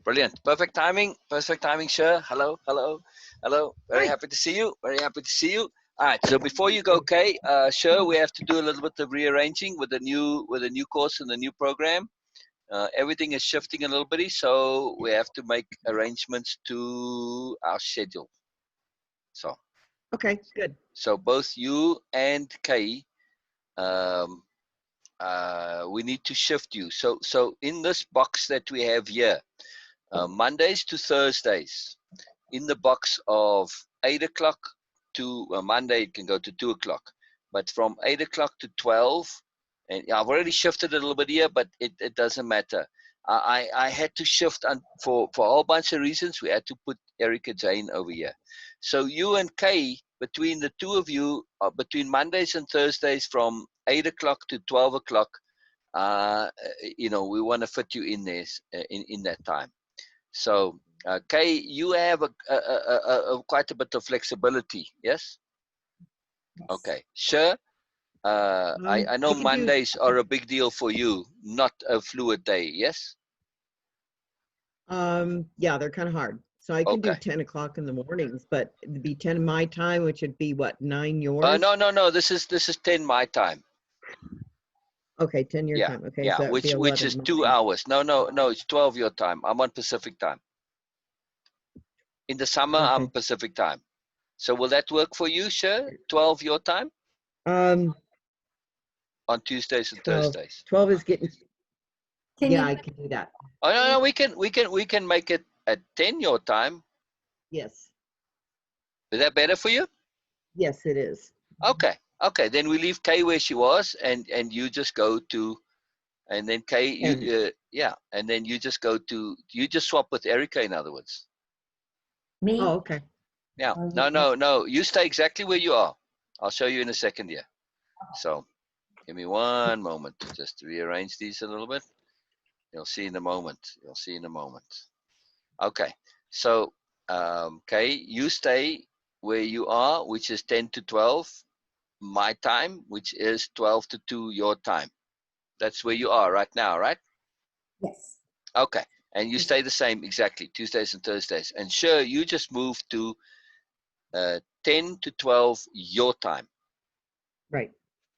Brilliant. Perfect timing. Perfect timing, Sher. Hello, hello, hello. Very Hi. happy to see you. Very happy to see you. All right. So before you go, Kay, Sher, we have to do a little bit of rearranging with the new course and the new program. Everything is shifting a little bit, so we have to make arrangements to our schedule. So, Okay, good. so both you and Kay, um, we need to shift you. So in this box that we have here, Mondays to Thursdays, in the box of 8 o'clock to Monday, it can go to 2 o'clock, but from 8 o'clock to 12, and I've already shifted a little bit here, but it doesn't matter. I had to shift for a whole bunch of reasons. We had to put Erica Jane over here. So you and Kay, between the two of you, between Mondays and Thursdays from 8 o'clock to 12 o'clock, we want to fit you in there in that time. So, Kay, you have quite a bit of flexibility, yes? Yes. Okay, sure. I know I can do, Mondays are a big deal for you, not a fluid day, yes? yeah, they're kind of hard. So I can do Okay. 10 o'clock in the mornings, but it'd be 10 my time, which would be what, 9 yours? No. This is 10 my time. Okay, 10 your Yeah, time. Okay, yeah. so that would be Which is 11 2 mine. hours. No. It's 12 your time. I'm on Pacific time. In the summer, I'm Okay. Pacific time. So will that work for you, sure? 12 your time Um, on Tuesdays and 12. Thursdays. 12 is getting, Can yeah, you I can do that. Oh no, we can make it at 10 your time. Yes. Is that better for you? Yes, it is. Okay. Then we leave Kay where she was, and you just go to, and then Kay, yeah, and then you just go to, you just swap with Erica. In other words, me? Oh, okay. yeah. Or No. You stay exactly where you are. I'll show you in a second here. So give me one moment to just rearrange these a little bit. You'll see in a moment. Okay. So, Kay, you stay where you are, which is 10 to 12 my time, which is 12 to 2 your time. That's where you are right now, right? Yes. Okay. And you stay the same exactly, Tuesdays and Thursdays. And sure, you just move to 10 to 12 your time Right.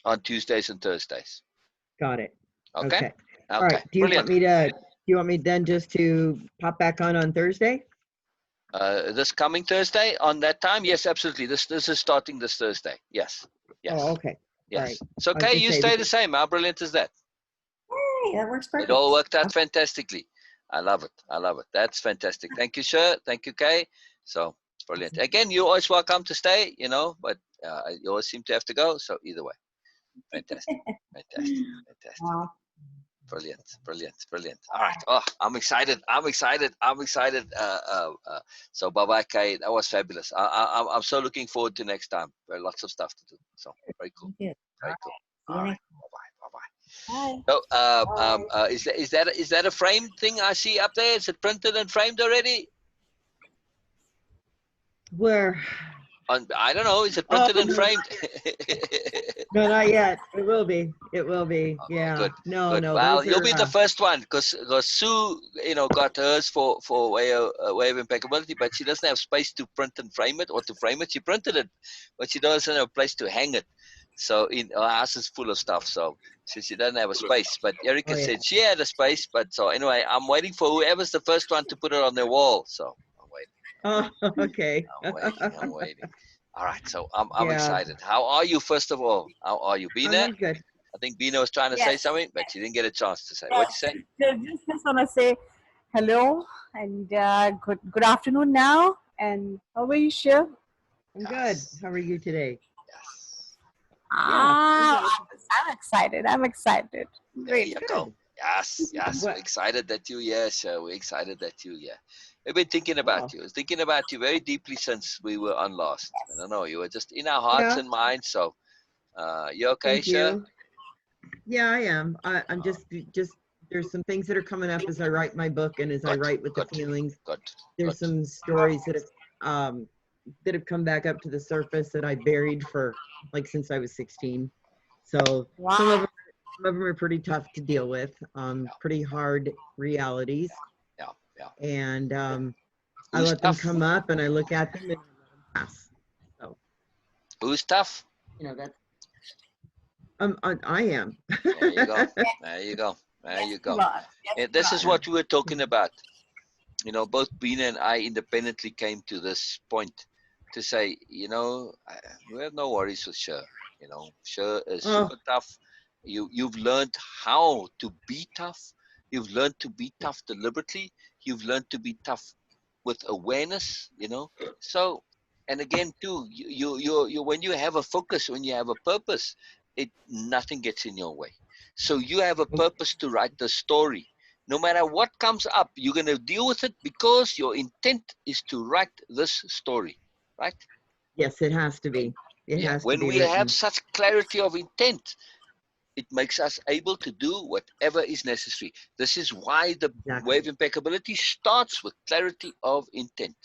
on Tuesdays and Thursdays. Got it. Okay? Okay. All Okay. right. Do you want Brilliant. me to, do you want me then just to pop back on Thursday? This coming Thursday on that time? Yes, absolutely. This is starting this Thursday. Yes. Oh, okay. All Yes. right. So, I was Kay, gonna you say, stay the because, same. How brilliant is that? Hey, that works It all perfect. worked out fantastically. I love it. That's fantastic. Thank you, sir. Thank you, Kay. So it's brilliant. Again, you're always welcome to stay, but you always seem to have to go. So either way, fantastic. Wow. Brilliant. All right. Oh, I'm excited. So bye-bye, Kay. That was fabulous. I'm so looking forward to next time. There are lots of stuff to do. So very cool. Good. Very cool. See you All right. next Bye-bye. time. So, Bye. is that a framed thing I see up there? Is it printed and framed already? where, I don't know. Is it oh, printed and framed? no, not yet. It will be. It will be. Yeah. Good. No, no, Well, those you'll are, be the first one because Sue, got hers for way of impeccability, but she doesn't have space to print and frame it or to frame it. She printed it, but she doesn't have a place to hang it. So our house is full of stuff. So she doesn't have a space. But oh, Erica yeah. said she had a space. But so anyway, I'm waiting for whoever's the first one to put it on their wall. So I'm waiting. Oh, okay. I'm waiting. All right. So I'm Yeah. excited. How are you? First of all, how are you, Beena? I'm good. I think Beena was trying to say Yes. something, but she didn't get a chance to say. Yes. What'd you say? Just want to say hello and good afternoon now. And how are you, Sher? I'm good. Yes. How are you today? Yes. Yeah. I'm good. I'm excited. I'm excited. There you Great. go. Good. Yes. We're What? excited that you're here, sir. We're excited that you're here. We've been thinking about Oh, you. I was thinking about you very deeply since we were on last. I don't know. You were just in our hearts yeah. and minds. So, you okay, Thank sir? you. Yeah, I am. I'm just, there's some things that are coming up as I write my book and as I Good. write with the Good. feelings. Good. There's some stories that have come back up to the surface that I buried for like since I was 16. So some of Wow. them are pretty tough to deal with. Pretty hard realities. Yeah. and I Who's let them tough? come up and I look at them and I let them pass. So, Who's tough? that's I am. There you go. There you go. There Yes, you you go. are. Yes, And you this is are. what we were talking about. Both Beena and I independently came to this point to say, we have no worries with Sher. Sher is Oh, super tough. You've learned how to be tough. You've learned to be tough deliberately. You've learned to be tough with awareness. So, and again, too, you when you have a focus, when you have a purpose, nothing gets in your way. So you have a purpose to write the story. No matter what comes up, you're going to deal with it because your intent is to write this story, right? yes, it has to be. It Yeah. has to When be we have written. such clarity of intent, it makes us able to do whatever is necessary. This is why the way Exactly. of impeccability starts with clarity of intent.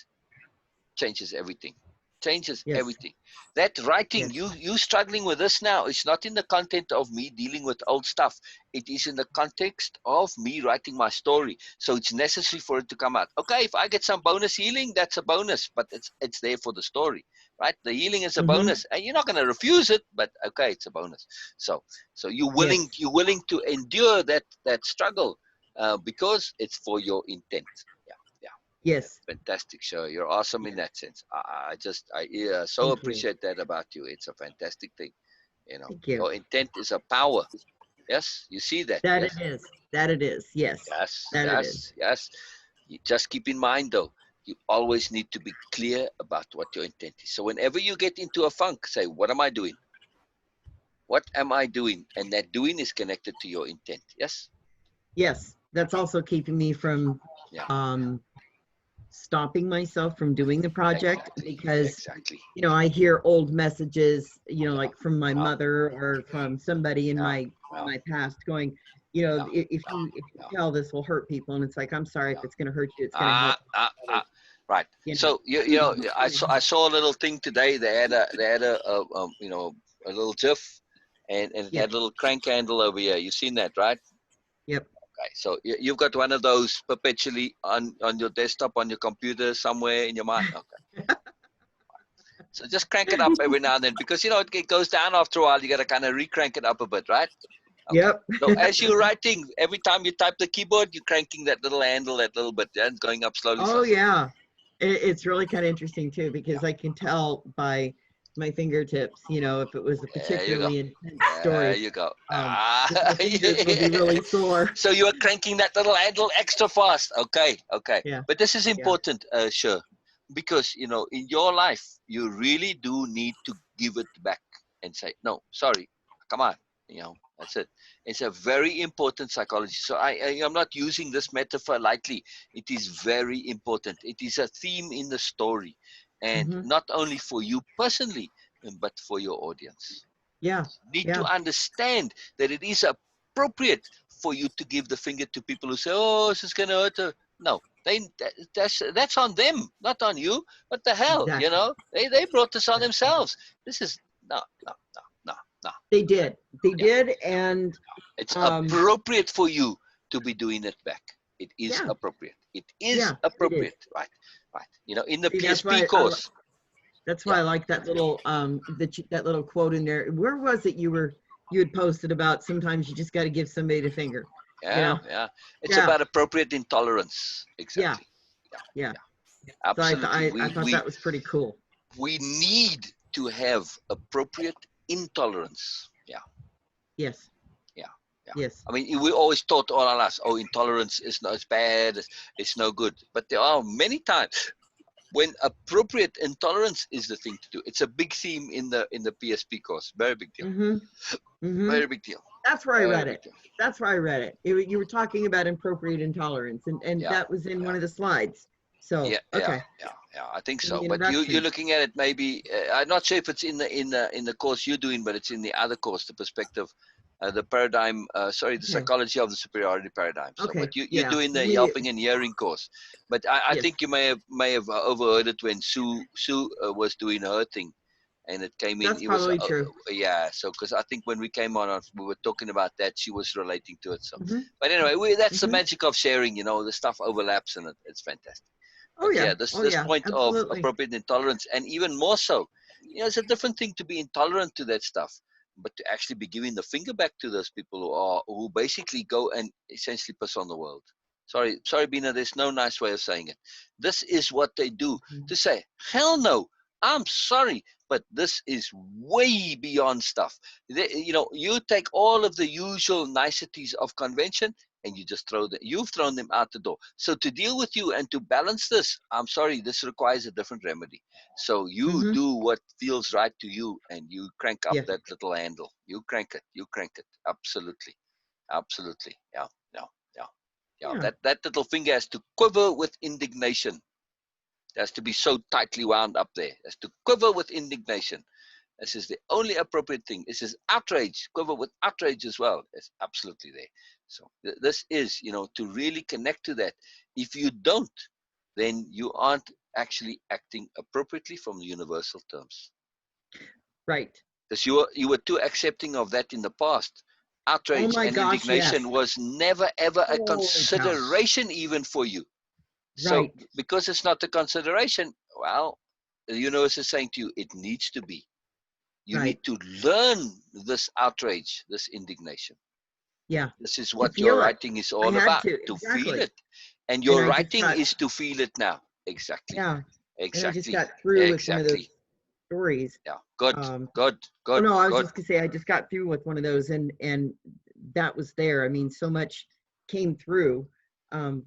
Changes everything. Changes Yes. everything. That writing, Yes. you struggling with this now, it's not in the content of me dealing with old stuff. It is in the context of me writing my story. So it's necessary for it to come out. Okay, if I get some bonus healing, that's a bonus, but it's there for the story, right? The healing is a Mm-hmm. bonus, and you're not going to refuse it, but okay, it's a bonus. So you're willing Yes. you're willing to endure that struggle because it's for your intent. Yeah. Yeah. That's Yes. fantastic, show. You're awesome in Yes. that sense. I so Thank you. appreciate that about you. It's a fantastic thing. Thank you. Your intent is a power. Yes, you see that. That Yes, it is. That it is. Yes. yes, That it is. yes, yes. You just keep in mind though, you always need to be clear about what your intent is. So whenever you get into a funk, say, "What am I doing? What am I doing?" And that doing is connected to your intent. Yes. Yes. That's also keeping me from Yeah. um stopping myself from doing the project Exactly. because Exactly. I hear old messages, Yeah. like from my Yeah. mother or from somebody in Yeah. in Yeah. my past going, Yeah. if you Yeah. tell this will hurt people, and it's like, I'm sorry, if Yeah. it's going to hurt you, it's going to help Ah, ah, others. ah. Right. You know, So I saw a little thing today. They had a a little GIF, and it yeah, had a little crank handle over here. You seen that, right? yep, Okay. So you've got one of those perpetually on your desktop, on your computer, somewhere in your mind. Okay. So just crank it up every now and then because it goes down after a while. You got to kind of re-crank it up a bit, right? Okay. yep. So as you're writing, every time you type the keyboard, you're cranking that little handle that little bit, and going up slowly, Oh slowly. yeah, it's really kind of interesting too Yeah. because I can tell by my fingertips, if it was a There you go. particularly intense There story, you go. because my fingers will be really sore. So you are cranking that little handle extra fast. Okay, okay. Yeah, But this is yeah. important, sure, because in your life you really do need to give it back and say, no, sorry, come on. That's it. It's a very important psychology. So I'm not using this metaphor lightly. It is very important. It is a theme in the story, and Hmm. not only for you personally, but for your audience. Yeah, Need to yeah, understand that it is appropriate for you to give the finger to people who say, "Oh, this is gonna hurt." No, that's on them, not on you. What the hell, exactly. They brought this on Exactly. themselves. This is no, no, no, no, no. They did. They Yeah, did, yeah. and It's um, appropriate for you to be doing it back. It is yeah, appropriate. It is yeah, it is. appropriate, right? Right. In the See, that's PSP why course. that's why Yeah. I like that little that little quote in there. Where was it you had posted about sometimes you just got to give somebody the finger, you Yeah, know? yeah. It's Yeah, about appropriate intolerance. yeah, Exactly. Yeah, yeah. yeah. So Absolutely. I thought that was pretty cool. We need to have appropriate intolerance. Yeah, Yes, yeah, yeah. yes. I mean, we always taught all of us, oh, intolerance is no, it's bad, it's no good. But there are many times when appropriate intolerance is the thing to do. It's a big theme in the PSP course. Very big deal. Mm-hmm. Mm-hmm. Very big deal. That's where I Very read big it. deal. That's where I read it. You were talking about appropriate intolerance, and Yeah, that was in yeah. one of the slides. So Yeah, yeah, okay, yeah, yeah. I think in the so. But you're introduction. looking at it maybe. I'm not sure if it's in the course you're doing, but it's in the other course, the perspective, the paradigm. Sorry, the Okay, psychology of the superiority paradigm. So, okay, but you're yeah. doing the We helping and hearing course. But I yes. think you may have overheard it when Sue was doing her thing. and it came in. That's It was probably true. yeah. So because I think when we came on, we were talking about that. She was relating to it. So, Hmm. but anyway, that's the Hmm. magic of sharing. You know, the stuff overlaps, and it's fantastic. Oh But yeah. yeah, this Oh this yeah. point of Absolutely. appropriate intolerance, and even more so, it's a different thing to be intolerant to that stuff, but to actually be giving the finger back to those people who basically go and essentially piss on the world. Sorry, Beena, there's no nice way of saying it. This is what they do, Mhm. to say, hell no, I'm sorry, but this is way beyond stuff. You take all of the usual niceties of convention and you just you've thrown them out the door. So to deal with you and to balance this, I'm sorry, this requires a different remedy. So you Mhm. do what feels right to you, and you crank up Yeah. that little handle. You crank it. Absolutely. Absolutely. Yeah. Yeah. Yeah. Yeah. Yeah. That little finger has to quiver with indignation. It has to be so tightly wound up there. It has to quiver with indignation. This is the only appropriate thing. This is outrage, quiver with outrage as well. It's absolutely there. So this is, to really connect to that. If you don't, then you aren't actually acting appropriately from the universal terms. Right. Because you were too accepting of that in the past. Oh Outrage my and gosh, yes. indignation was never ever a Holy cow. consideration even for you. So Right. because it's not a consideration, well, the universe is saying to you, it needs to be. You Right. need to learn this outrage, this indignation. Yeah. This is To what your feel it. writing is I all had about, to. to feel Exactly. it. And And your I just writing got, is to feel it now. Exactly. yeah. And I just Exactly. got through with one of those Exactly. stories. Yeah. Good. Um, Good. oh Good. no, I was Good. just gonna say I just got through with one of those, and that was there. I mean, so much came through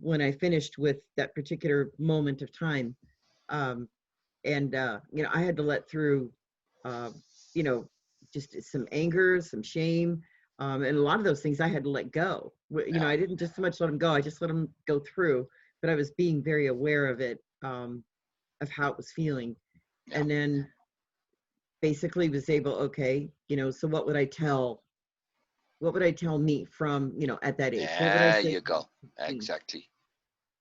when I finished with that particular moment of time. Um, and I had to let through uh, you know just some anger, some shame, and a lot of those things I had to let go. Yeah. I didn't just so much let them go, I just let them go through, but I was being very aware of it, of how it was feeling. Yeah. And then basically was able, okay, so what would I tell me from, at that age? What would I There say you to go. 16? Exactly.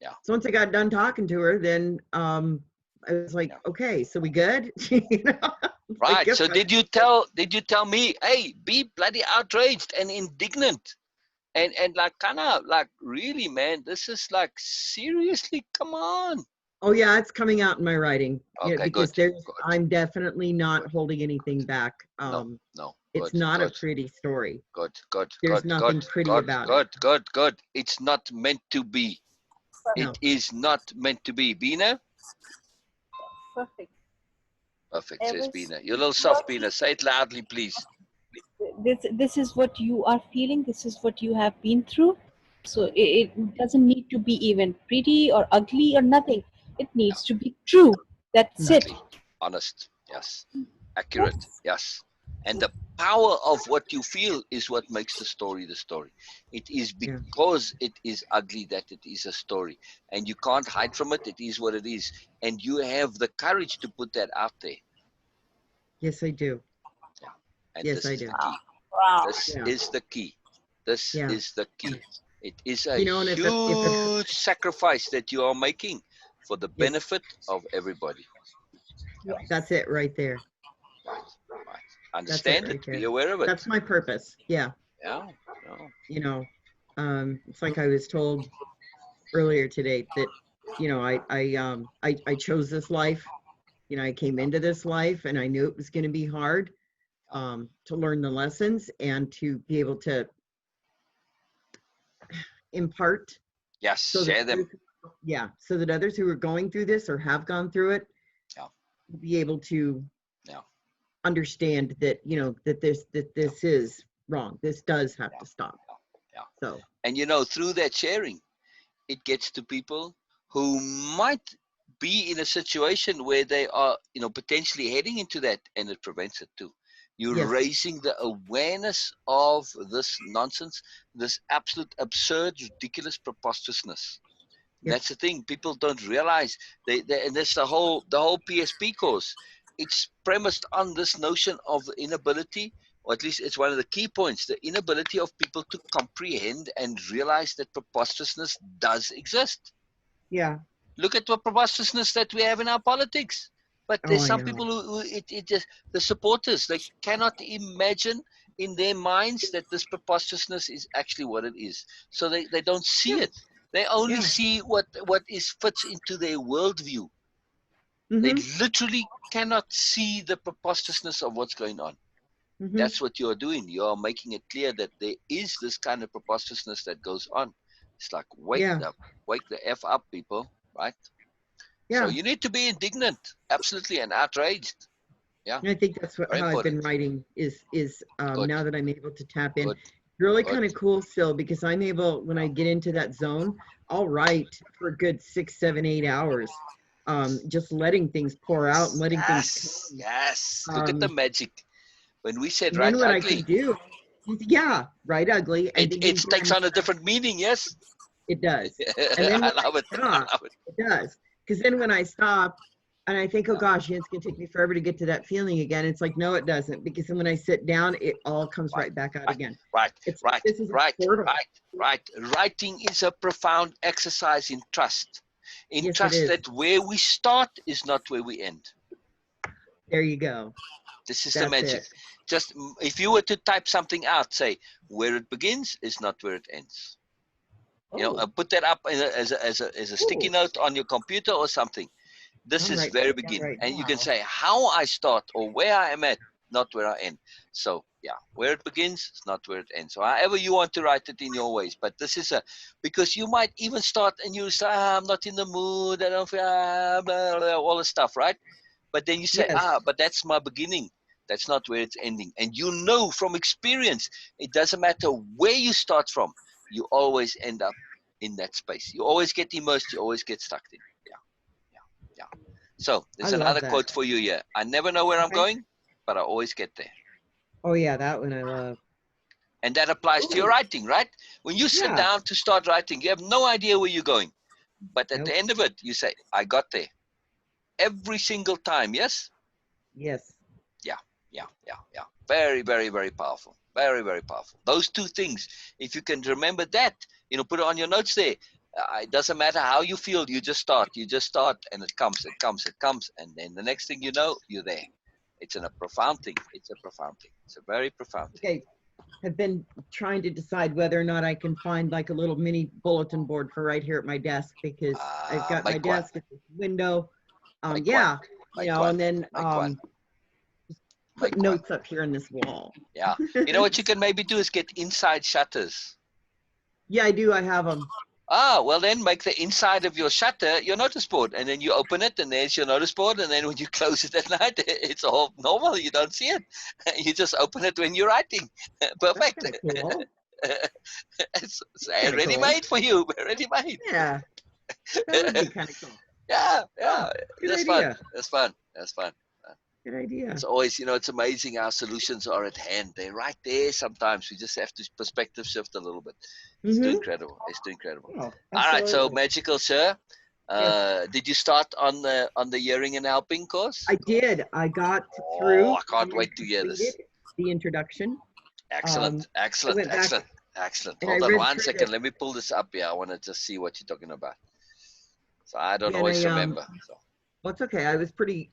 Yeah. So once I got done talking to her, then I was like, Yeah. okay, so we good? It's like, Right. yep, So did you tell me, hey, be bloody outraged and indignant? And like kind of like, really, man, this is like, seriously, come on. oh yeah, it's coming out in my writing. Yeah, Okay, because good. Good. I'm definitely not Good. holding anything back. No, no. It's Good. not a Good. pretty story. Good. Good. There's Good. Good. nothing pretty Good. about it. Good. Good. Good. It's not meant to be. No. It is not meant to be. Beena? Perfect. Perfect, says Ever Beena. You're a little soft, Beena. Say it loudly, please. this is what you are feeling, this is what you have been through, so it doesn't need to be even pretty or ugly or nothing. It Yeah, needs to be true. That's it. exactly. Honest. Yes. Accurate. Yes. Yes. And the power of what you feel is what makes the story the story. It is Yeah. because it is ugly that it is a story. And you can't hide from it. It is what it is. And you have the courage to put that out there. Yes, I do. Yeah. And Yes, this I is do. the key. Wow. This Yeah. is the key. This Yeah. is the key. It is a And if it huge sacrifice that you are making for the yes, benefit of everybody. Yeah. that's it right there. Right. Right. That's it Understand right it. Be there. aware of it. That's my purpose. Yeah. Yeah. Yeah. It's like I was told earlier today that, I chose this life. I came into this life and I knew it was going to be hard, to learn the lessons and to be able to impart, Yes. so that Share them. so that others who are going through this or have gone through it, Yeah. be able to Yeah. understand that, that this is wrong. This does have to stop. Yeah. So, And through that sharing, it gets to people who might be in a situation where they are, potentially heading into that, and it prevents it too. You're yes, raising the awareness of this nonsense, this absolute absurd, ridiculous preposterousness. yep, That's the thing. People don't realize and that's the whole PSP course. It's premised on this notion of the inability, or at least it's one of the key points, the inability of people to comprehend and realize that preposterousness does exist. yeah, Look at the preposterousness that we have in our politics. But Oh, there's I some know. people who it just, the supporters, they cannot imagine in their minds that this preposterousness is actually what it is. So they don't see Yeah. it. They only Yeah. see what is fits into their worldview. They Mm-hmm. literally cannot see the preposterousness of what's going on. Mm-hmm. That's what you're doing. You are making it clear that there is this kind of preposterousness that goes on. It's like, Yeah. wake the F up, people, right? So Yeah. you need to be indignant, absolutely, and outraged. Yeah, And I think that's very how I've been important. writing is Good, now that I'm able to tap in. good, Really good. kind of cool still because I'm able, when I get into that zone, I'll write for a good 6, 7, 8 hours. Just letting things pour out and letting things Yes, come. yes. Look at the magic. When we said And then right what I can ugly, do, yeah, right, ugly. And it takes then on a different meaning, yes? it does. And then I when love it. I I stop, love it. it does. Because then when I stop and I think, oh Yeah. gosh, it's going to take me forever to get to that feeling again. It's like, no, it doesn't. Because then when I sit down, it all comes Right, right back out right, again. right, It's right, this is a right, portal. right, right. Writing is a profound exercise in trust. In Yes, it trust is. that where we start is not where we end. There you go. This is the That's magic. it. Just if you were to type something out, say where it begins is not where it ends. You know, Oh, put that up as a sticky oh, note on your computer or something. This I'm is writing very it down begin, right and you can now. say how I start or where I am at, not where I end. So yeah, where it begins is not where it ends. So however you want to write it in your ways, but this is because you might even start and you say, I'm not in the mood, I don't feel blah, blah, all the stuff, right? But then you say, Yes, but that's my beginning. That's not where it's ending. And you know from experience, it doesn't matter where you start from, you always end up in that space. You always get immersed, you always get stuck in. Yeah, yeah, yeah. So I there's love another that. quote for you here. I never know where I'm Okay. going, but I always get there. Oh yeah, that one I love. And that applies to your Oh, writing, right? When you sit yeah. down to start writing, you have no idea where you're going. But at the Nope. end of it, you say, I got there. Every single time, yes? Yes. Yeah, yeah, yeah, yeah. Very, very, very powerful. Very, very powerful. Those two things, if you can remember that, put it on your notes there. It doesn't matter how you feel, you just start, and it comes, it comes, it comes. And then the next thing you know, you're there. It's a profound thing. It's a profound thing. It's a very profound thing. Okay. Have been trying to decide whether or not I can find like a little mini bulletin board for right here at my desk because I've got my Make one. desk at this window. Make one. Yeah, Make one. and then Make one. put Make one. notes up here on this wall. Yeah. You know what you can maybe do is get inside shutters. Yeah, I do. I have them. Well then make the inside of your shutter your notice board, and then you open it and there's your notice board, and then when you close it at night, it's all normal. You don't see it. You just open it when you're writing. That's Perfect. kind of cool. It's Kind of ready cool. made for you. Ready made. Yeah, that would be kind of cool. Yeah, Oh, yeah. good That's fun. idea. That's fun. That's fun. Good idea. It's always, it's amazing how solutions are at hand. They're right there sometimes. We just have to perspective shift a little bit. It's too incredible. It's too incredible. Oh, All right, so absolutely. magical, Sher. Yes, Did you start on the hearing and helping course? I did. I got Oh, through I can't and wait to hear completed this. the introduction. Excellent, I excellent, went back excellent, excellent. and I Hold on read one through second. the, Let me pull this up here. I want to just see what you're talking about. So I don't yeah, and always remember. So. well, it's okay. I was pretty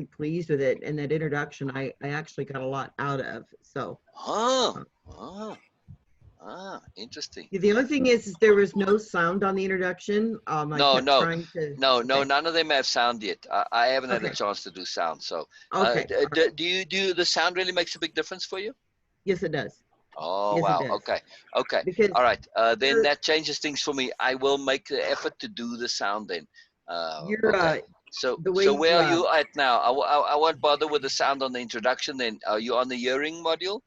pleased with it. And that introduction, I actually got a lot out of. So, Oh, uh, interesting. the only thing is there was no sound on the introduction. I No, kept no, trying to, no, no. okay, None of them have sound yet. I haven't had a okay, chance to do sound. So, okay. All right. do the sound really makes a big difference for you? Yes, it does. Oh Yes, it wow. does. Okay. Okay. Because All right. Then you're, that changes things for me. I will make the effort to do the sound then. you're Okay. So the way where you, are you at now? I won't bother with the sound on the introduction. Then are you on the hearing module?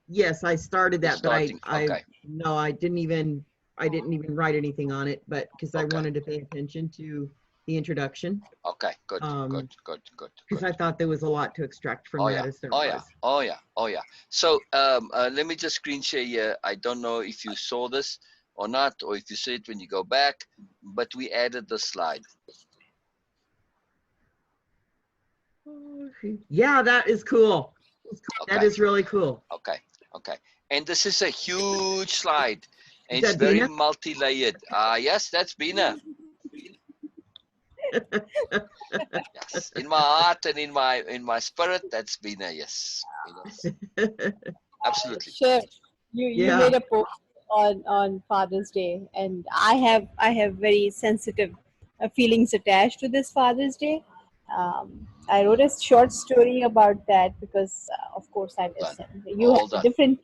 yes, I started You're that, but starting. Okay. no, I didn't even write anything on it, but because I Okay. wanted to pay attention to the introduction. Okay. Good. Good. Um, Good. Good. because Good. I thought there was a lot to extract from Oh that yeah. as there Oh yeah. was. Oh yeah. Oh yeah. So let me just screen share here. I don't know if you saw this or not, or if you see it when you go back, but we added the slide. Yeah, that is cool. That Okay. is really cool. Okay. Okay. And this is a huge slide, Is and it's that very Beena? multi-layered. Yes, that's Beena. Yes, in my heart and in my spirit, that's Beena. Yes, absolutely. Sure. You Yeah. made a post on Father's Day, and I have very sensitive feelings attached to this Father's Day. I wrote a short story about that because, of course, I Well done. listen. Well done.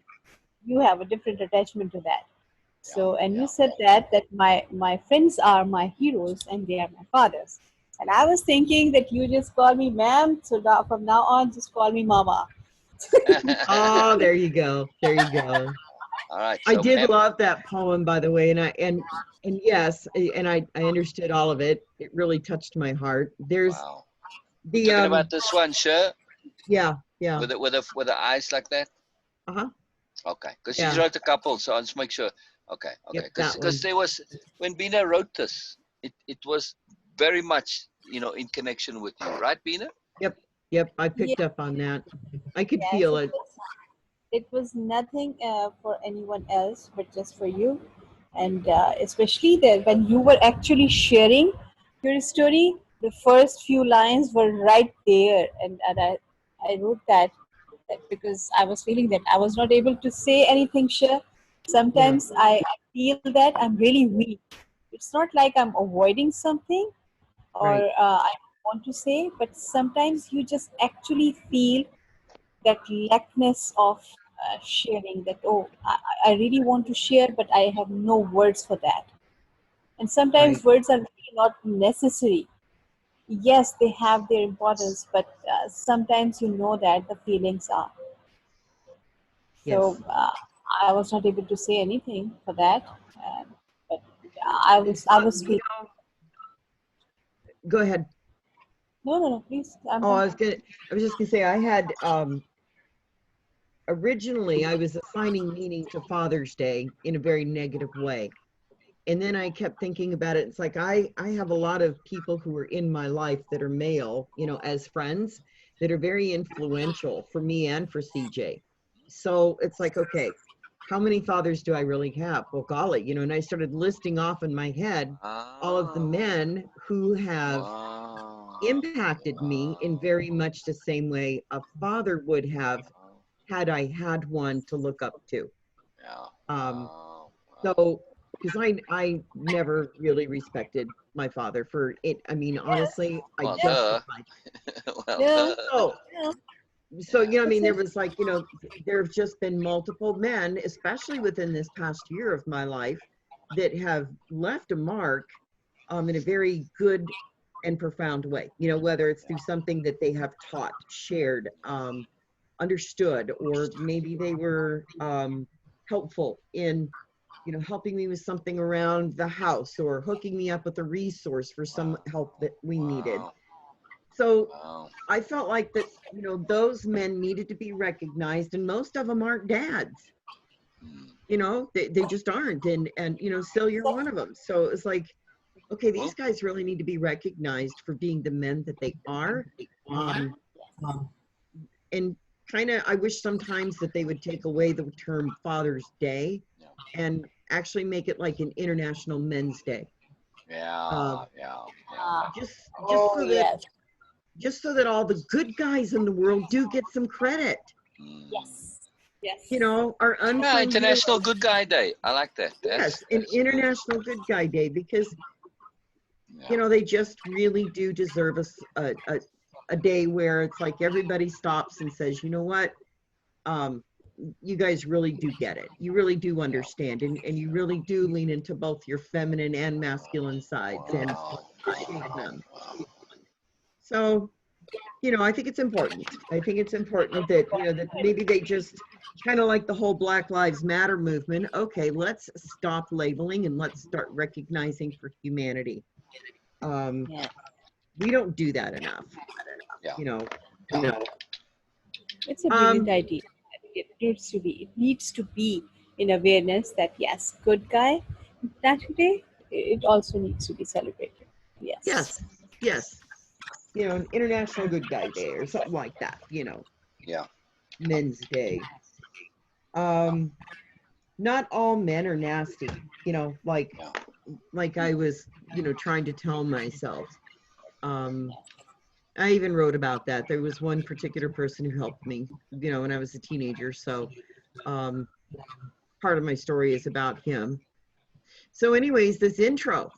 You have a different attachment to that. Yeah, So, and you yeah. said that my friends are my heroes and they are my fathers. And I was thinking that you just call me ma'am. So now, from now on, just call me mama. Oh, there you go. There you go. All right. I So, did ma'am. love that poem, by the way, and yes, and I understood all of it. It really touched my heart. There's Wow. We're the talking about this one, Sher, yeah, yeah. with the eyes like that. Uh-huh. Okay, because she Yeah. wrote a couple, so I'll just make sure. Okay, okay, Yep, that because one. there was when Beena wrote this, it was very much in connection with you, right, Beena? Yep. Yep, I Yes, picked up on that. I could yes, feel it. it was nothing for anyone else but just for you, and especially that when you were actually sharing your story, the first few lines were right there, and I wrote that because I was feeling that I was not able to say anything. Sure, Yeah, sometimes I feel that I'm really weak. It's not like I'm avoiding something or right. I want to say, but sometimes you just actually feel that lackness of sharing, that I really want to share but I have no words for that. And sometimes Right. words are really not necessary. Yes, they have their importance, but sometimes you know that the feelings are. So Yes. I was not able to say anything for that, uh, but I was You feeling. know, go ahead. No, please, I'm Oh, done. I was just gonna say I had originally I was assigning meaning to Father's Day in a very negative way. And then I kept thinking about it. It's like I have a lot of people who are in my life that are male, as friends that are very influential for me and for CJ. So it's like, okay, how many fathers do I really have? Well, golly, and I started listing off in my head all of the Oh, men who have wow, impacted me in wow, very much the same way a father would have wow. had I had one to look up to. Yeah, Um, wow, wow. so, because I never really respected my father for it. I mean, honestly, I Well, duh. justified. Well, Yeah, duh. So, yeah, so Yeah. I that's mean, there it. was like, there have just been multiple men, especially within this past year of my life, that have left a mark in a very good and profound way. Whether it's through something that they have taught, shared, understood, or maybe they were helpful in helping me with something around the house or hooking me up with a resource for some Wow, help that we needed. wow, So wow. I felt like that, those men needed to be recognized, and most of them aren't dads. Hmm. They just aren't. And still you're one of them. So it's like, okay, these Well, guys really need to be recognized for being the men that they are. Um, and kind of, I wish sometimes that they would take away the term Father's Day yeah, and actually make it like an International Men's Day. yeah, Um, yeah, yeah. Ah, just just oh so that yes, just so that all the good guys in the world do get some credit. Hmm. yes, yes. Our Yeah, unsung International heroes. Good Guy Day. I like that. Yes, an That's good. International Good Guy Day, because Yeah. they just really do deserve a day where it's like everybody stops and says, you know what, um, you guys really do get it. You really do Yeah. understand, and you really do lean into both your feminine and masculine sides and Wow. appreciate Wow. them. Wow. So, I think it's important. I think it's important that, that maybe they just kind of like the whole Black Lives Matter movement. Okay, let's stop labeling and let's start recognizing for humanity. Um, Yeah. we don't do that enough, Yeah. you know. Yeah. It's a brilliant Um, idea. It needs to be. It needs to be in awareness that yes, good guy. That day, it also needs to be celebrated. Yes. yes, yes, an International Good Guy Day or something like that, Yeah. Men's Day. Um, not all men are nasty, like Yeah. I was, trying to tell myself. I even wrote about that. There was one particular person who helped me, when I was a teenager. So um, part of my story is about him. So anyways, this intro,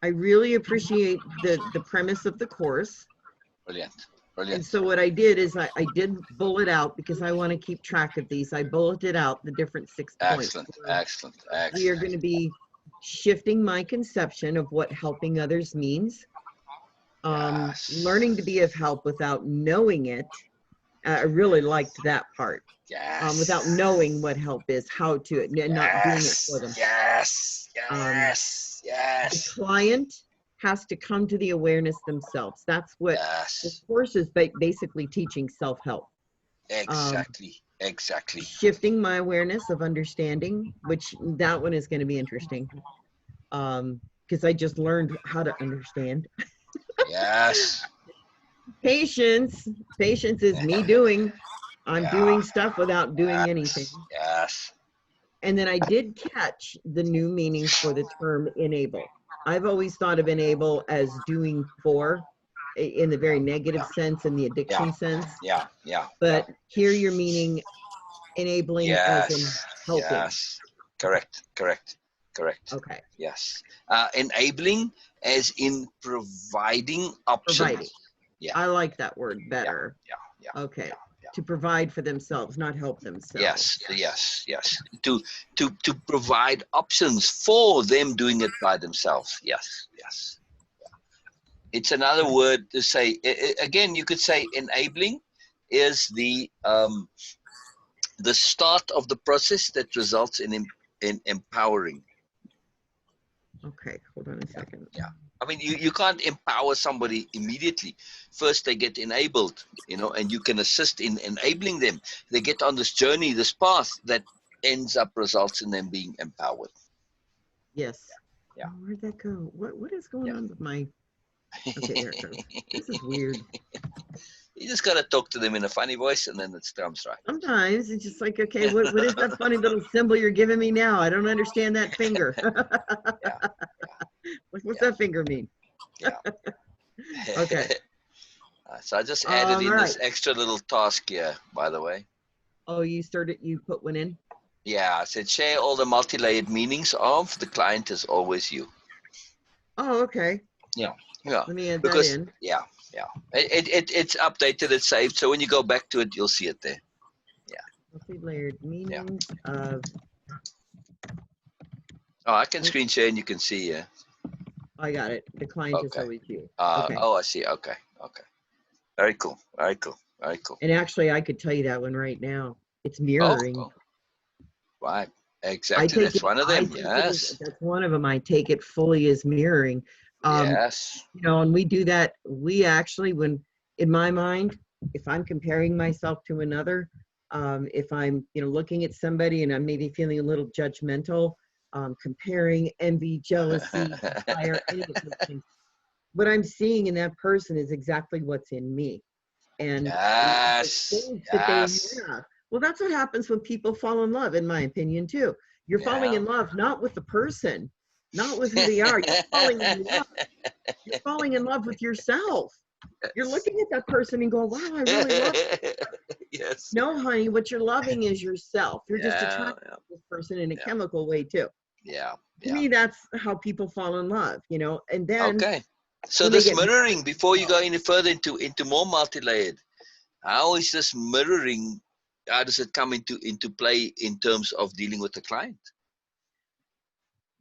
I really appreciate the premise of the course. Brilliant. And Brilliant. so what I did is I did bullet out, because I want to keep track of these. I bulleted out the different 6 points. Excellent. Excellent. We are Excellent. going to be shifting my conception of what helping others means. Yes. Learning to be of help without knowing it. I really liked that part. Yes. Without knowing what help is, how to, and not doing it for them. Yes. Yes. The Yes. client has to come to the awareness themselves. That's what Yes. this course is basically teaching, self-help. Exactly. Exactly. Shifting my awareness of understanding, which that one is going to be interesting. Because I just learned how to understand. Yes. Patience is me doing. I'm doing stuff without doing anything. Yes. And then I did catch the new meaning for the term enable. I've always thought of enable as doing for, in the very negative sense, in the addiction sense. Yeah. Yeah. But here you're meaning enabling as in Yes. helping. Yes. Correct. Correct. Correct. Okay. Yes. Enabling as in providing options. Providing. Yeah. I like that word better. Yeah. Okay. To provide for themselves, not help themselves. Yes. To provide options for them doing it by themselves. Yes. It's another word to say. Again, you could say enabling is the start of the process that results in empowering. Okay, hold on a second. Yeah. I mean, you can't empower somebody immediately. First, they get enabled, and you can assist in enabling them. They get on this journey, this path that ends up results in them being empowered. Yes. Yeah. Oh, where'd that go? What is going on with my? Okay, there it goes. This is weird. You just gotta talk to them in a funny voice, and then it comes right. Sometimes it's just like, okay, what is that funny little symbol you're giving me now? I don't understand that finger. What's that finger mean? Yeah. Okay. So I just added in all this right. extra little task here, by the way. Oh, you put one in? Yeah, I said share all the multi-layered meanings of the client is always you. Oh, okay. Yeah. Let me add that in. Yeah. It's updated, it's saved, so when you go back to it, you'll see it there. Yeah. Multi-layered meanings of. Oh, I can screen share and you can see. Yeah. I got it. The client is always you. Okay. Oh, I see. Okay. Very cool. And actually, I could tell you that one right now. It's mirroring. Oh, right. Exactly. That's one of them. Yes. That's one of them. I take it fully as mirroring. Yes. And we do that. We actually, in my mind, if I'm comparing myself to another, if I'm, looking at somebody and I'm maybe feeling a little judgmental, comparing, envy, jealousy, desire, any of those things, what I'm seeing in that person is exactly what's in me. And yes. the things that they have. Well, that's what happens when people fall in love, in my opinion, too. You're falling in love not with the person, not with who they are. You're falling in love. You're falling in love with yourself. You're looking at that person and going, wow, I really love you. Yes. No, honey, what you're loving is yourself. You're just attracted to this person in a chemical way, too. Yeah. To me, that's how people fall in love, and then. Okay. So this mirroring, before you go any further into more multi-layered, how is this mirroring, how does it come into play in terms of dealing with the client?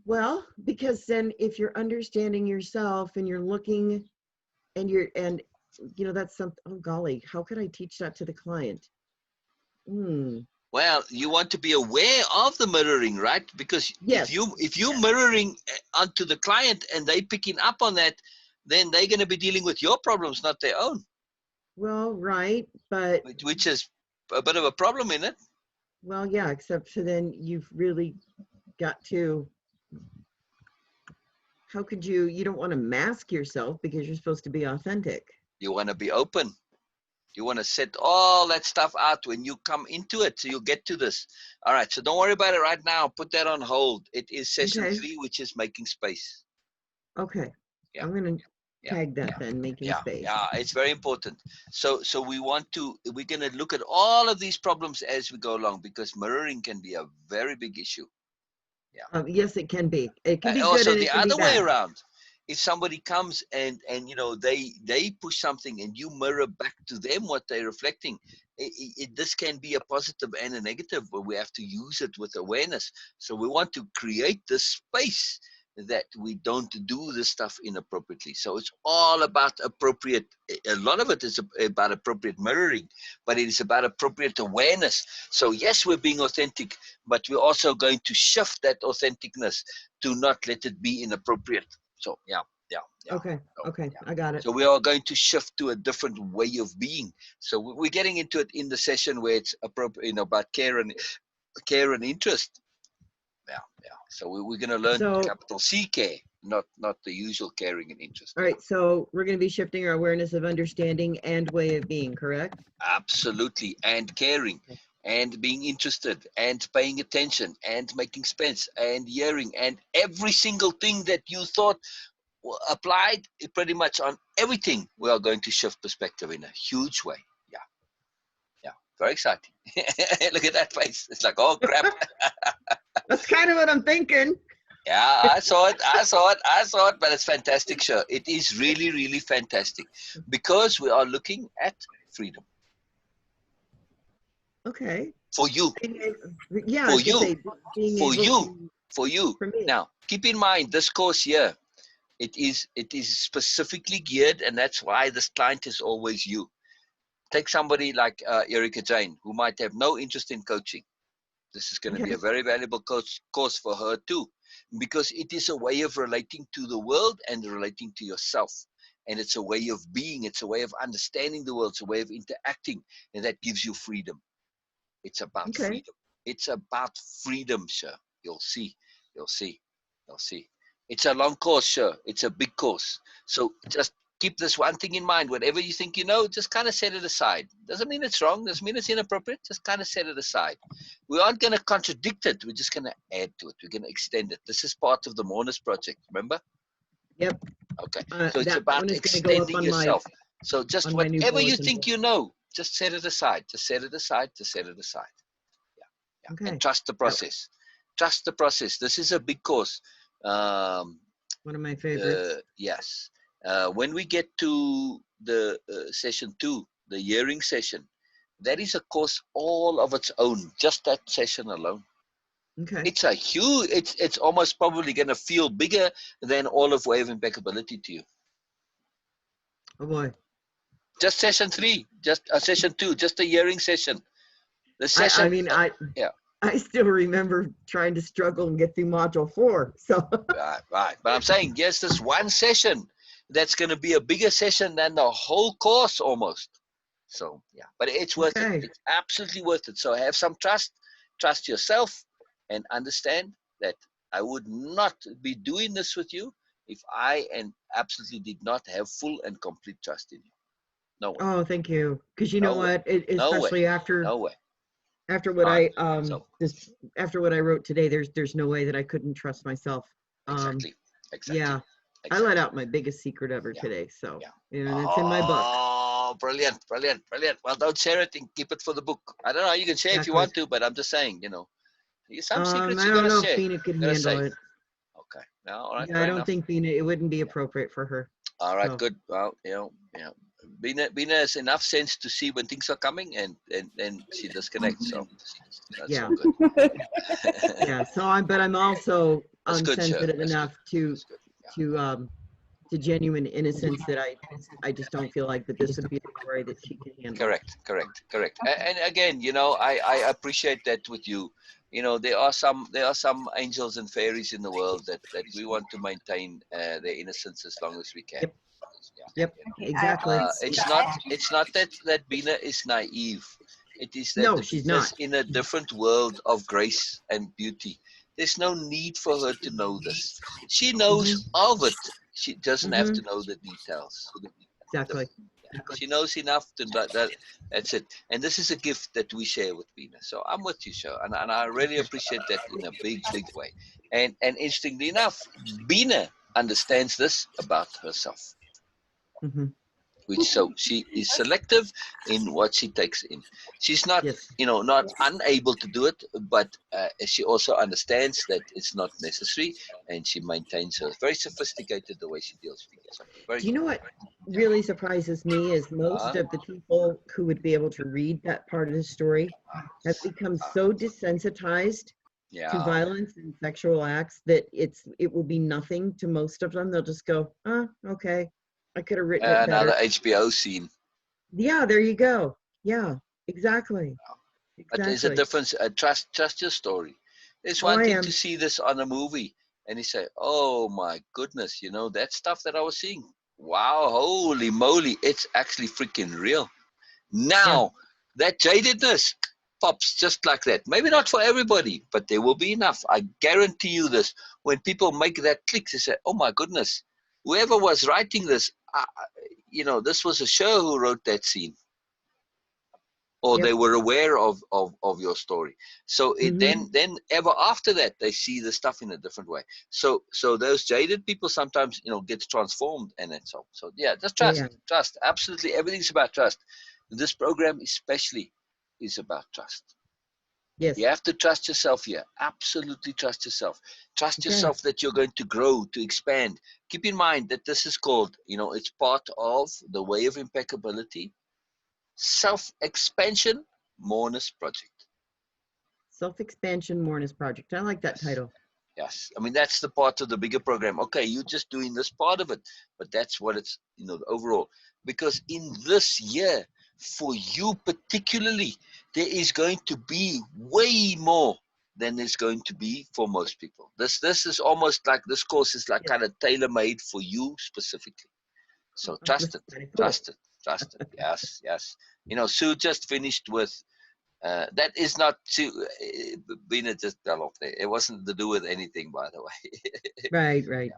Well, because then if you're understanding yourself and you're looking and that's something, oh golly, how could I teach that to the client? Well, you want to be aware of the mirroring, right? Because if you're mirroring onto the client and they picking up on that, then they're going to be dealing with your problems, not their own. Well, right, but which is a bit of a problem, isn't it? Well, yeah, except for then you've really got to. How could you don't want to mask yourself because you're supposed to be authentic. You want to be open. You want to set all that stuff out when you come into it, so you'll get to this. All right, so don't worry about it right now. Put that on hold. It is session 3, which is making space. Okay. I'm going to Yeah. tag that then, making space. Yeah, it's very important. So we're going to look at all of these problems as we go along, because mirroring can be a very big issue. Yes, it can be. It can be good Also, and the it can be other way bad. around, if somebody comes and they push something and you mirror back to them what they're reflecting, this can be a positive and a negative, but we have to use it with awareness. So we want to create this space that we don't do this stuff inappropriately. So it's all about appropriate, a lot of it is about appropriate mirroring, but it is about appropriate awareness. So yes, we're being authentic, but we're also going to shift that authenticness to not let it be inappropriate. So Okay. So, Okay. I got it. so we are going to shift to a different way of being. So we're getting into it in the session where it's appropriate, about care and interest. So we're going to learn capital C care, not the usual caring and interest. All right. So we're going to be shifting our awareness of understanding and way of being, correct? Absolutely. And caring and being interested and paying attention and making sense and hearing, and every single thing that you thought applied pretty much on everything, we are going to shift perspective in a huge way. Yeah. Very exciting. Look at that face. It's like, oh crap. That's kind of what I'm thinking. Yeah, I saw it, but it's fantastic, Sher. It is really, really fantastic, because we are looking at freedom. Okay. For you. Yeah, for you. being For able you. to, For you. for me. Now, keep in mind, this course here, it is specifically geared, and that's why this client is always you. Take somebody like Erica Jane, who might have no interest in coaching. This is going to be a very valuable course for her too, because it is a way of relating to the world and relating to yourself. And it's a way of being, it's a way of understanding the world, it's a way of interacting, and that gives you freedom. It's about freedom. It's about freedom, Sher. You'll see. It's a long course, Sher. It's a big course. So just keep this one thing in mind. Whatever you think you know, just kind of set it aside. Doesn't mean it's wrong. Doesn't mean it's inappropriate. Just kind of set it aside. We aren't going to contradict it. We're just going to add to it. We're going to extend it. This is part of the Mourners Project. Remember? Yep. Okay. So it's about extending yourself. So just whatever you think you know, just set it aside. Just set it aside. Just set it aside. Yeah. Okay. And trust the process. Trust the process. This is a big course. One of my favorites. Yes. When we get to the session 2, the hearing session, that is a course all of its own. Just that session alone. Okay. It's a huge. It's almost probably going to feel bigger than all of Way of Impeccability to you. Oh boy. Just session 3, just session 2, just a hearing session. The session. I still remember trying to struggle and get through module 4. So. Right. But I'm saying, yes, this one session that's going to be a bigger session than the whole course almost. So but it's worth it. It's absolutely worth it. So have some trust yourself, and understand that I would not be doing this with you if I absolutely did not have full and complete trust in you. No way. Oh, thank you. Because you know what, especially after what after what I wrote today, there's no way that I couldn't trust myself. Exactly. Yeah. I let out my biggest secret ever today. So it's in my book. Oh, brilliant. Well, don't share it and keep it for the book. I don't know. You can share if you want to, but I'm just saying, some secrets you gotta share. I don't know if Beena could handle it. Okay. No, all right. Yeah, I don't think Beena, it wouldn't be appropriate for her. All right, good. Well, Beena has enough sense to see when things are coming, and she disconnects. So that's all good. Yeah. So I'm also sensitive enough to genuine innocence that I just don't feel like that this would be a story that she can handle. Correct. And again, I appreciate that with you. There are some angels and fairies in the world that we want to maintain their innocence as long as we can. Yep. Exactly. It's not that Beena is naive. It is that she's not. In a different world of grace and beauty. There's no need for her to know this. She knows of it. She doesn't have to know the details. Exactly. She knows enough to that's it. And this is a gift that we share with Beena. So I'm with you, Sher, and I really appreciate that in a big way. And interestingly enough, Beena understands this about herself. Hmm. Which so she is selective in what she takes in. She's not, Yes. not Yes. unable to do it, but she also understands that it's not necessary, and she maintains her very sophisticated the way she deals figures. Okay, very Do you good. know what Yeah. really surprises me is most of the people who would be able to read that part of the story have become so desensitized to Yeah. violence and sexual acts that it will be nothing to most of them. They'll just go, okay, I could have written it better. Another HBO scene. Yeah, there you go. Yeah, exactly. But there's a Exactly. difference. Trust your story. It's Oh, one I thing to am. see this on a movie and you say, "Oh my goodness, that stuff that I was seeing. Wow, holy moly, it's actually freaking real." Yeah. Now, that jadedness pops just like that. Maybe not for everybody, but there will be enough. I guarantee you this. When people make that click, they say, "Oh my goodness, whoever was writing this, this was a show who wrote that scene." Or they Yep. were aware of your story. So it Mm-hmm. then ever after that they see the stuff in a different way. So those jaded people sometimes gets transformed, and then so yeah, just Yeah. trust. Absolutely everything's about trust. This program especially is about trust. Yes. You have to trust yourself here. Absolutely trust yourself. Trust Okay. yourself that you're going to grow, to expand. Keep in mind that this is called, it's part of the way of impeccability, self-expansion, Mourners Project. Self-expansion Mourners Project. I like that Yes. title. Yes. I mean, that's the part of the bigger program. Okay, you're just doing this part of it, but that's what it's, the overall. Because in this year, for you particularly, there is going to be way more than there's going to be for most people. This is almost like this course is like Yes. kind of tailor made for you specifically. So Oh, trust that's it, kind of cool. trust it, trust it. Yes, yes. Sue just finished with that is not to Beena just fell off there. It wasn't to do with anything, by the way. Right, right.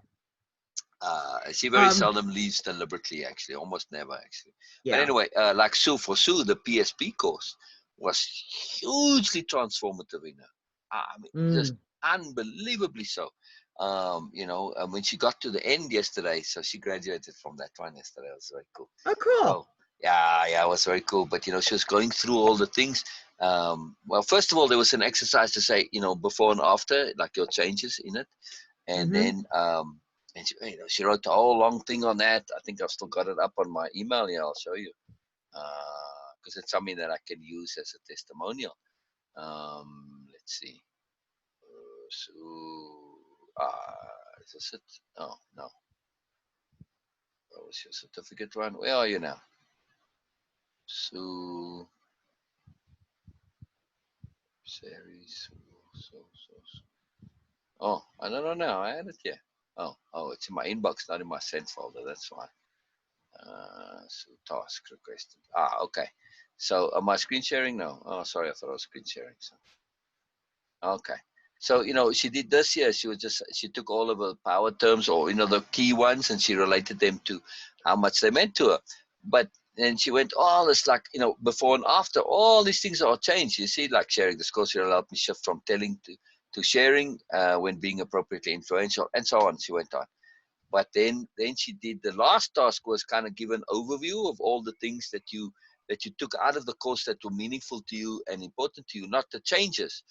She very Um, seldom leaves deliberately, actually, almost never, actually. But yeah. anyway, like Sue, for Sue, the PSP course was hugely transformative in her. I mean, just Mm. unbelievably so. And when she got to the end yesterday, so she graduated from that one yesterday. It was very cool. Oh, cool. So yeah, it was very cool. But she was going through all the things. Well, first of all, there was an exercise to say, before and after, like your changes in it, and Mm-hmm. then and she wrote a whole long thing on that. I think I've still got it up on my email. Yeah, I'll show you because it's something that I can use as a testimonial. Let's see. So, is this it? Oh no, that was your certificate one. Where are you now? So series. So. Oh, I don't know now. I had it here. Oh, it's in my inbox, not in my sent folder. That's why. So task requested. Okay. So am I screen sharing now? Oh, sorry, I thought I was screen sharing. So okay. So she did this here. She took all of the power terms, or the key ones, and she related them to how much they meant to her. But then she went, oh, it's like before and after. All these things are changed. You see, like sharing this course here allowed me shift from telling to sharing when being appropriately influential, and so on. She went on. But then she did the last task was kind of give an overview of all the things that you took out of the course that were meaningful to you and important to you, not the changes.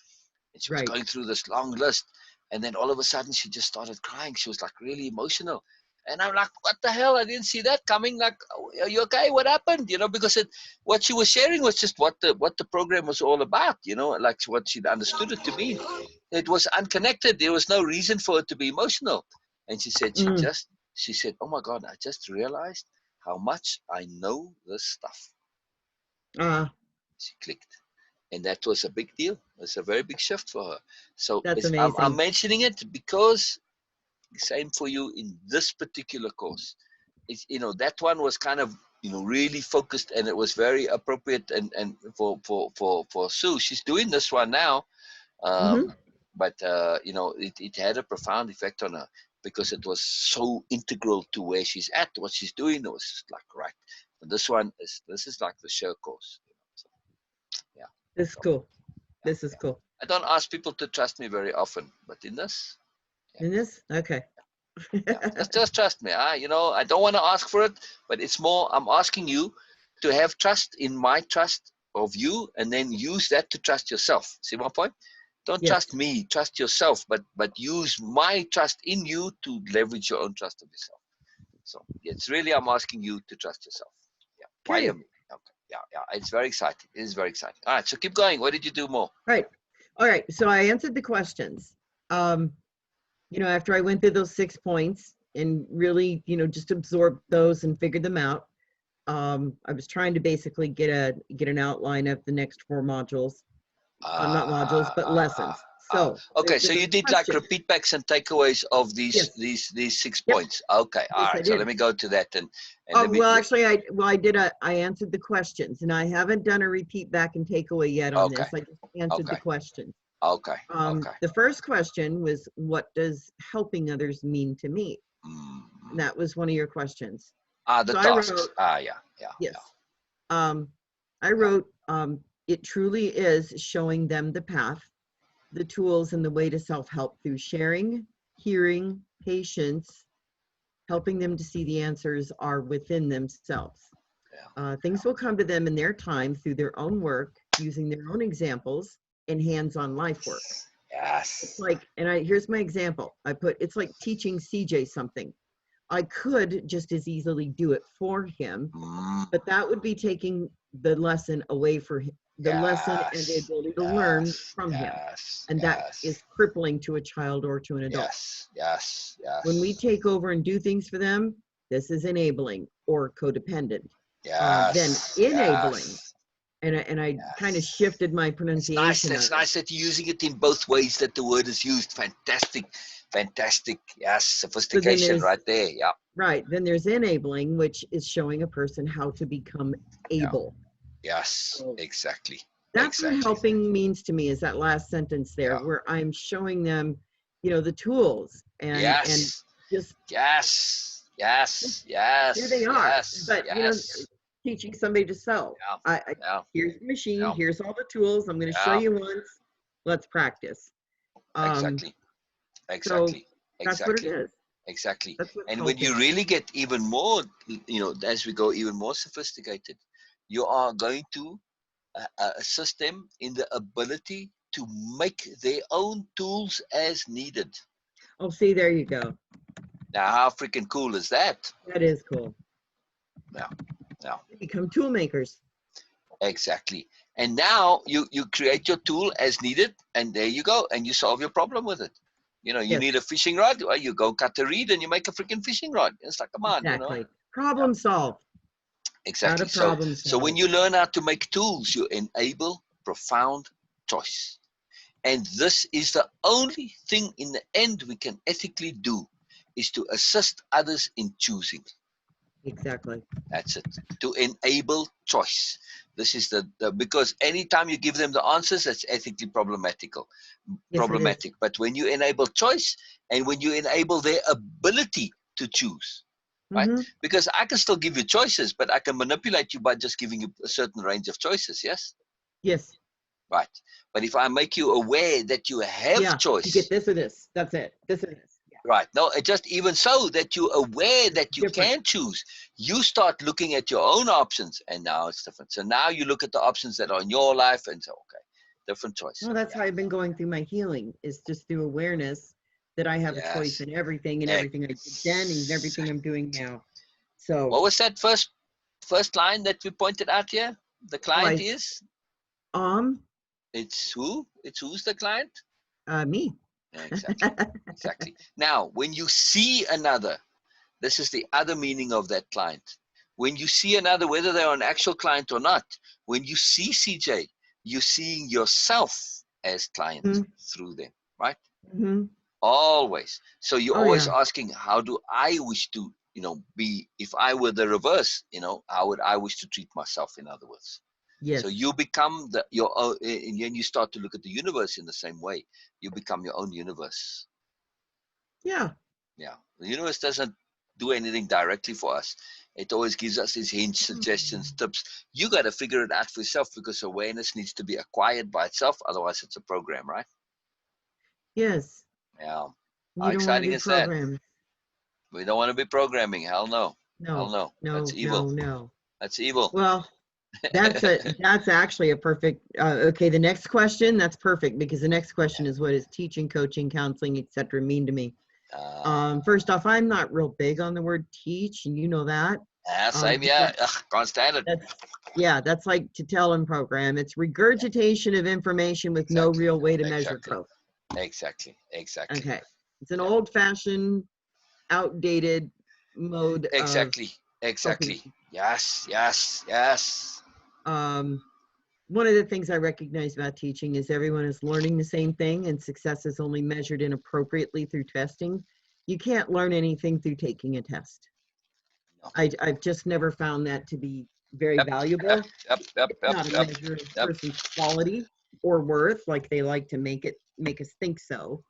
And she was Right. going through this long list, and then all of a sudden she just started crying. She was like really emotional, and I'm like, what the hell? I didn't see that coming. Like, are you okay? What happened? Because what she was sharing was just what the program was all about. Like what she'd understood it to mean. It was unconnected. There was no reason for it to be emotional. And she said Mm. she said, oh my God, I just realized how much I know this stuff. Ah, She clicked. And that was a big deal. It's a very big shift for her. So that's I'm amazing. mentioning it because same for you in this particular course. It's that one was kind of really focused, and it was very appropriate and for Sue. She's doing this one now, Mm-hmm. but it had a profound effect on her because it was so integral to where she's at, what she's doing. It was just like right. And this is like the show course. So, yeah. This is So, cool. yeah, This is yeah. cool. I don't ask people to trust me very often, but in this, yeah, In this? Okay. Yeah. Just trust me. You know, I don't want to ask for it, but it's more, I'm asking you to have trust in my trust of you, and then use that to trust yourself. See my point? Don't Yes. trust me, trust yourself, but use my trust in you to leverage your own trust of yourself. So it's really, I'm asking you to trust yourself. Yeah. Okay. Via me. Okay. Yeah, yeah. It's very exciting. It is very exciting. All right. So keep going. What did you do more? Right. All right. So I answered the questions. You know, after I went through those 6 points and really, you know, just absorbed those and figured them out. I was trying to basically get an outline of the next 4 modules. Not modules, but lessons. So Okay, so there's a you did like question. repeat backs and takeaways of Yes. these 6 Yep. points. Okay, all Yes, I right. So did. let me go to that and let me. Well, actually, I answered the questions, and I haven't done a repeat back and takeaway yet on Okay, this. I just answered the okay, questions. okay, okay. The first question was, what does helping others mean to me? And that was one of your questions. The So tasks. I wrote, Yeah. yes. I wrote, it truly is showing them the path, the tools, and the way to self-help through sharing, hearing, patience, helping them to see the answers are within themselves. Things will come to them in their time through their own work, using their own examples and hands-on life work. Yes. It's like, here's my example. It's like teaching CJ something. I could just as easily do it for him, but that would be taking the lesson away for him, the lesson and the ability to learn from him. And that is crippling to a child or to an adult. Yes. When we take over and do things for them, this is enabling or codependent. Then enabling. And I kind of shifted my pronunciation. It's nice that you're using it in both ways that the word is used. Fantastic. Yes, sophistication right there. Yeah. Right. Then there's enabling, which is showing a person how to become able. Yes, So exactly. That's what helping means to me, is that last sentence there, where I'm showing them, you know, the tools and just here they are. But you know, teaching somebody to sew. Here's the machine. Here's all the tools. I'm going to show you once. Let's practice. Exactly. So that's what it is. Exactly. And when you really get even more, you know, as we go even more sophisticated, you are going to assist them in the ability to make their own tools as needed. Oh, see, there you go. Now, how freaking cool is that? That is cool. Yeah. They become tool makers. Exactly. And now you create your tool as needed, and there you go, and you solve your problem with it. You know, you need a fishing rod, well, you go cut a reed and you make a freaking fishing rod. It's like, come on, you know. Problem solved. Exactly. So when you learn how to make tools, you enable profound choice. And this is the only thing in the end we can ethically do, is to assist others in choosing. Exactly. That's it. To enable choice. This is the because anytime you give them the answers, that's ethically problematical. But when you enable choice, and when you enable their ability to choose, right? Because I can still give you choices, but I can manipulate you by just giving you a certain range of choices. Yes. Yes. Right. But if I make you aware that you have choice, you get this or this. That's it. This or this. Right. No, it just even so that you're aware that you can choose. You start looking at your own options, and now it's different. So now you look at the options that are in your life and say, okay, different choice. Well, that's how I've been going through my healing, is just through awareness that I have a choice in everything, and everything I did then and everything I'm doing now. So what was that first line that we pointed out here? The client is? It's who? It's who's the client? Me. Exactly. Now, when you see another, this is the other meaning of that client. When you see another, whether they're an actual client or not, when you see CJ, you're seeing yourself as client through them, right? Always. So you're always asking, how do I wish to, you know, be, if I were the reverse, you know, how would I wish to treat myself, in other words? Yes. So you become your own, and then you start to look at the universe in the same way. You become your own universe. Yeah. The universe doesn't do anything directly for us. It always gives us these hints, suggestions, tips. You got to figure it out for yourself, because awareness needs to be acquired by itself. Otherwise, it's a program, right? Yes. Yeah. How exciting is that? We don't want to be programming. Hell no. Hell No, no. no, That's evil. no, no. That's evil. Well, that's actually a perfect, okay, the next question, that's perfect, because the next question is, what is teaching, coaching, counseling, etc. mean to me? First off, I'm not real big on the word teach, and you know that. Same, yeah. Ugh, can't stand it. That's like to tell and program. It's regurgitation of information with no real way to measure growth. Exactly. Okay. It's an old-fashioned, outdated mode Exactly. Yes. One of the things I recognize about teaching is everyone is learning the same thing, and success is only measured inappropriately through testing. You can't learn anything through taking a test. No. I've just never found that to be very valuable. It's not a measure of a person's quality or worth, like they like to make us think so.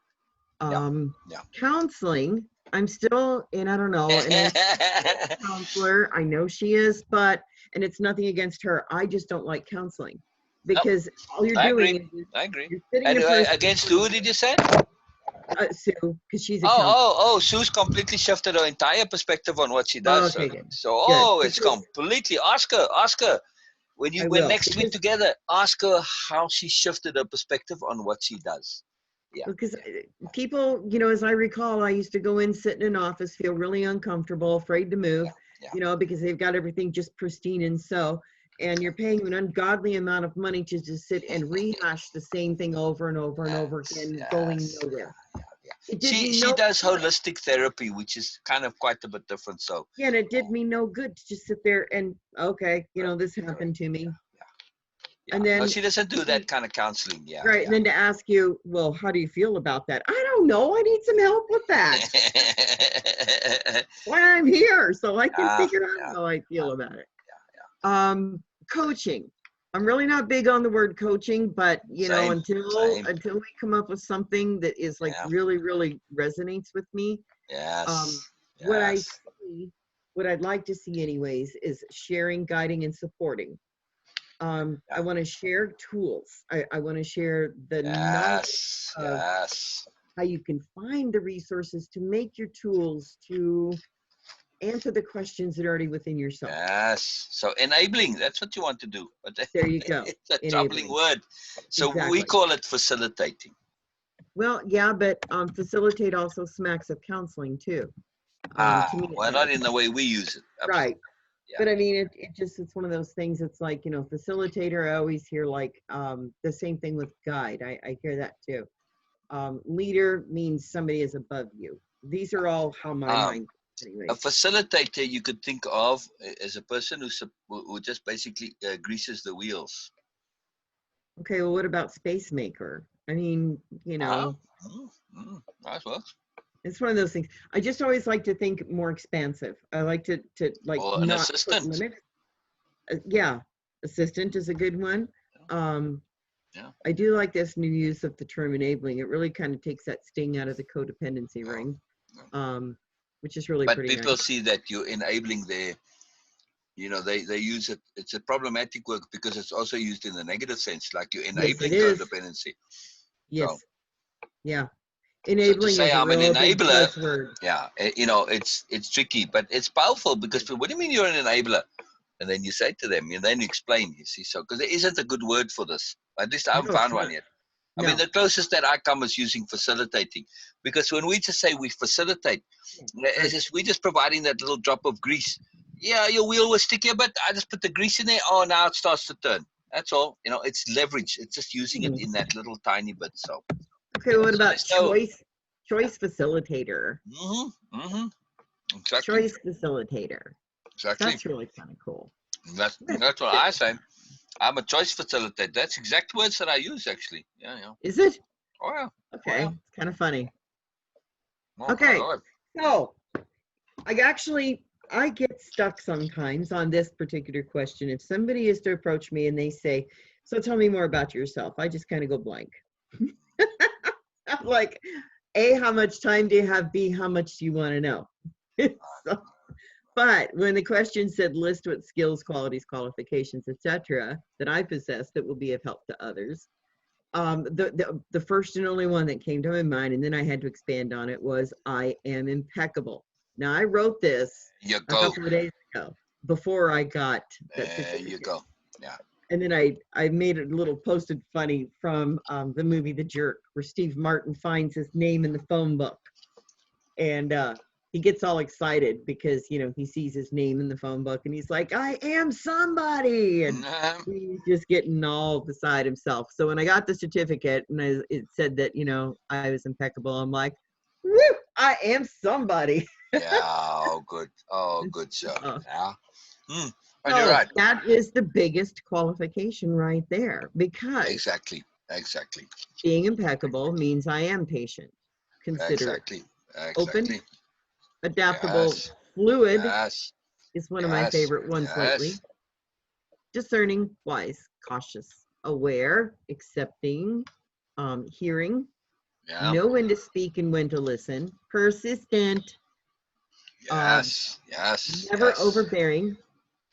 Counseling, I'm still, and I don't know, and I'm a counselor, I know she is, and it's nothing against her. I just don't like counseling, because all you're doing is I agree. you're sitting And in a person against who did you say? Sue, because she's a counselor. Sue's completely shifted her entire perspective on what she does. Okay, good. So it's completely, ask her. When next week together, ask her how she shifted her perspective on what she does. Yeah. Because people, as I recall, I used to go in, sit in an office, feel really uncomfortable, afraid to move, because they've got everything just pristine and you're paying an ungodly amount of money to just sit and rehash the same thing over and over and over again, going nowhere. She does holistic therapy, which is kind of quite a bit different. So yeah, and it did me no good to just sit there and this happened to me. And then she doesn't do that kind of counseling. Yeah. Right. And then to ask you, well, how do you feel about that? I don't know. I need some help with that. Why I'm here, so I can figure out how I feel about it. Coaching. I'm really not big on the word coaching, but until we come up with something that is like really, really resonates with me. What I'd like to see anyways is sharing, guiding, and supporting. I want to share tools. I want to share the knowledge of how you can find the resources to make your tools to answer the questions that are already within yourself. Yes. So enabling, that's what you want to do. But there you go. It's a troubling word. So we call it facilitating. Well, yeah, but facilitate also smacks of counseling too. To me, well, not in the way we use it. Absolutely. Right. Yeah. But I mean, it's one of those things. It's like, facilitator, I always hear like the same thing with guide. I hear that too. Leader means somebody is above you. These are all how my mind. Anyway. A facilitator you could think of as a person who just basically greases the wheels. Okay, well, what about space maker? I mean, Nice works. It's one of those things. I just always like to think more expansive. I like to like an not assistant. Put limits. Assistant is a good one. I do like this new use of the term enabling. It really kind of takes that sting out of the codependency ring, which is really pretty nice. But people see that you're enabling their, they use it. It's a problematic word because it's also used in the negative sense, like you're enabling codependency. Yes. So, yeah. Enabling so to say is I'm an enabler. Word. Yeah, it's tricky, but it's powerful because what do you mean you're an enabler? And then you say to them, and then you explain, you see, so because there isn't a good word for this. At least I haven't found one yet. I mean, the closest that I come is using facilitating, because when we just say we facilitate, we're just providing that little drop of grease. Yeah, your wheel was sticky, but I just put the grease in there. Oh, now it starts to turn. That's all. It's leverage. It's just using it in that little tiny bit. So. Okay, what about choice facilitator? Exactly. Choice facilitator. Exactly. That's really kind of cool. That's what I say. I'm a choice facilitator. That's exact words that I use, actually. Yeah. Is it? Oh, yeah. Okay, it's kind of funny. Oh, okay, so I get stuck sometimes on this particular question. If somebody is to approach me and they say, so tell me more about yourself, I just kind of go blank. I'm like, A, how much time do you have? B, how much do you want to know? But when the question said list what skills, qualities, qualifications, etc., that I possess that will be of help to others, the first and only one that came to my mind, and then I had to expand on it, was I am impeccable. Now I wrote this You a go. couple of days ago before I got that There certificate. you go. Yeah. And then I made a little posted funny from the movie The Jerk, where Steve Martin finds his name in the phone book. And he gets all excited because, you know, he sees his name in the phone book and he's like, I am somebody. And he's just getting all beside himself. So when I got the certificate and it said that, you know, I was impeccable, I'm like, woo, I am somebody. Yeah. Oh, good. Oh, good, sir. Uh, Yeah. And you're So right. that is the biggest qualification right there, because Exactly. Exactly. being impeccable means I am patient, considerate, Exactly. open, Exactly. adaptable, Yes. fluid Yes. is one of my Yes. favorite ones lately. Yes. Discerning, wise, cautious, aware, accepting, hearing, Yeah. know when to speak and when to listen, persistent, Yes. Yes. never Yes. overbearing,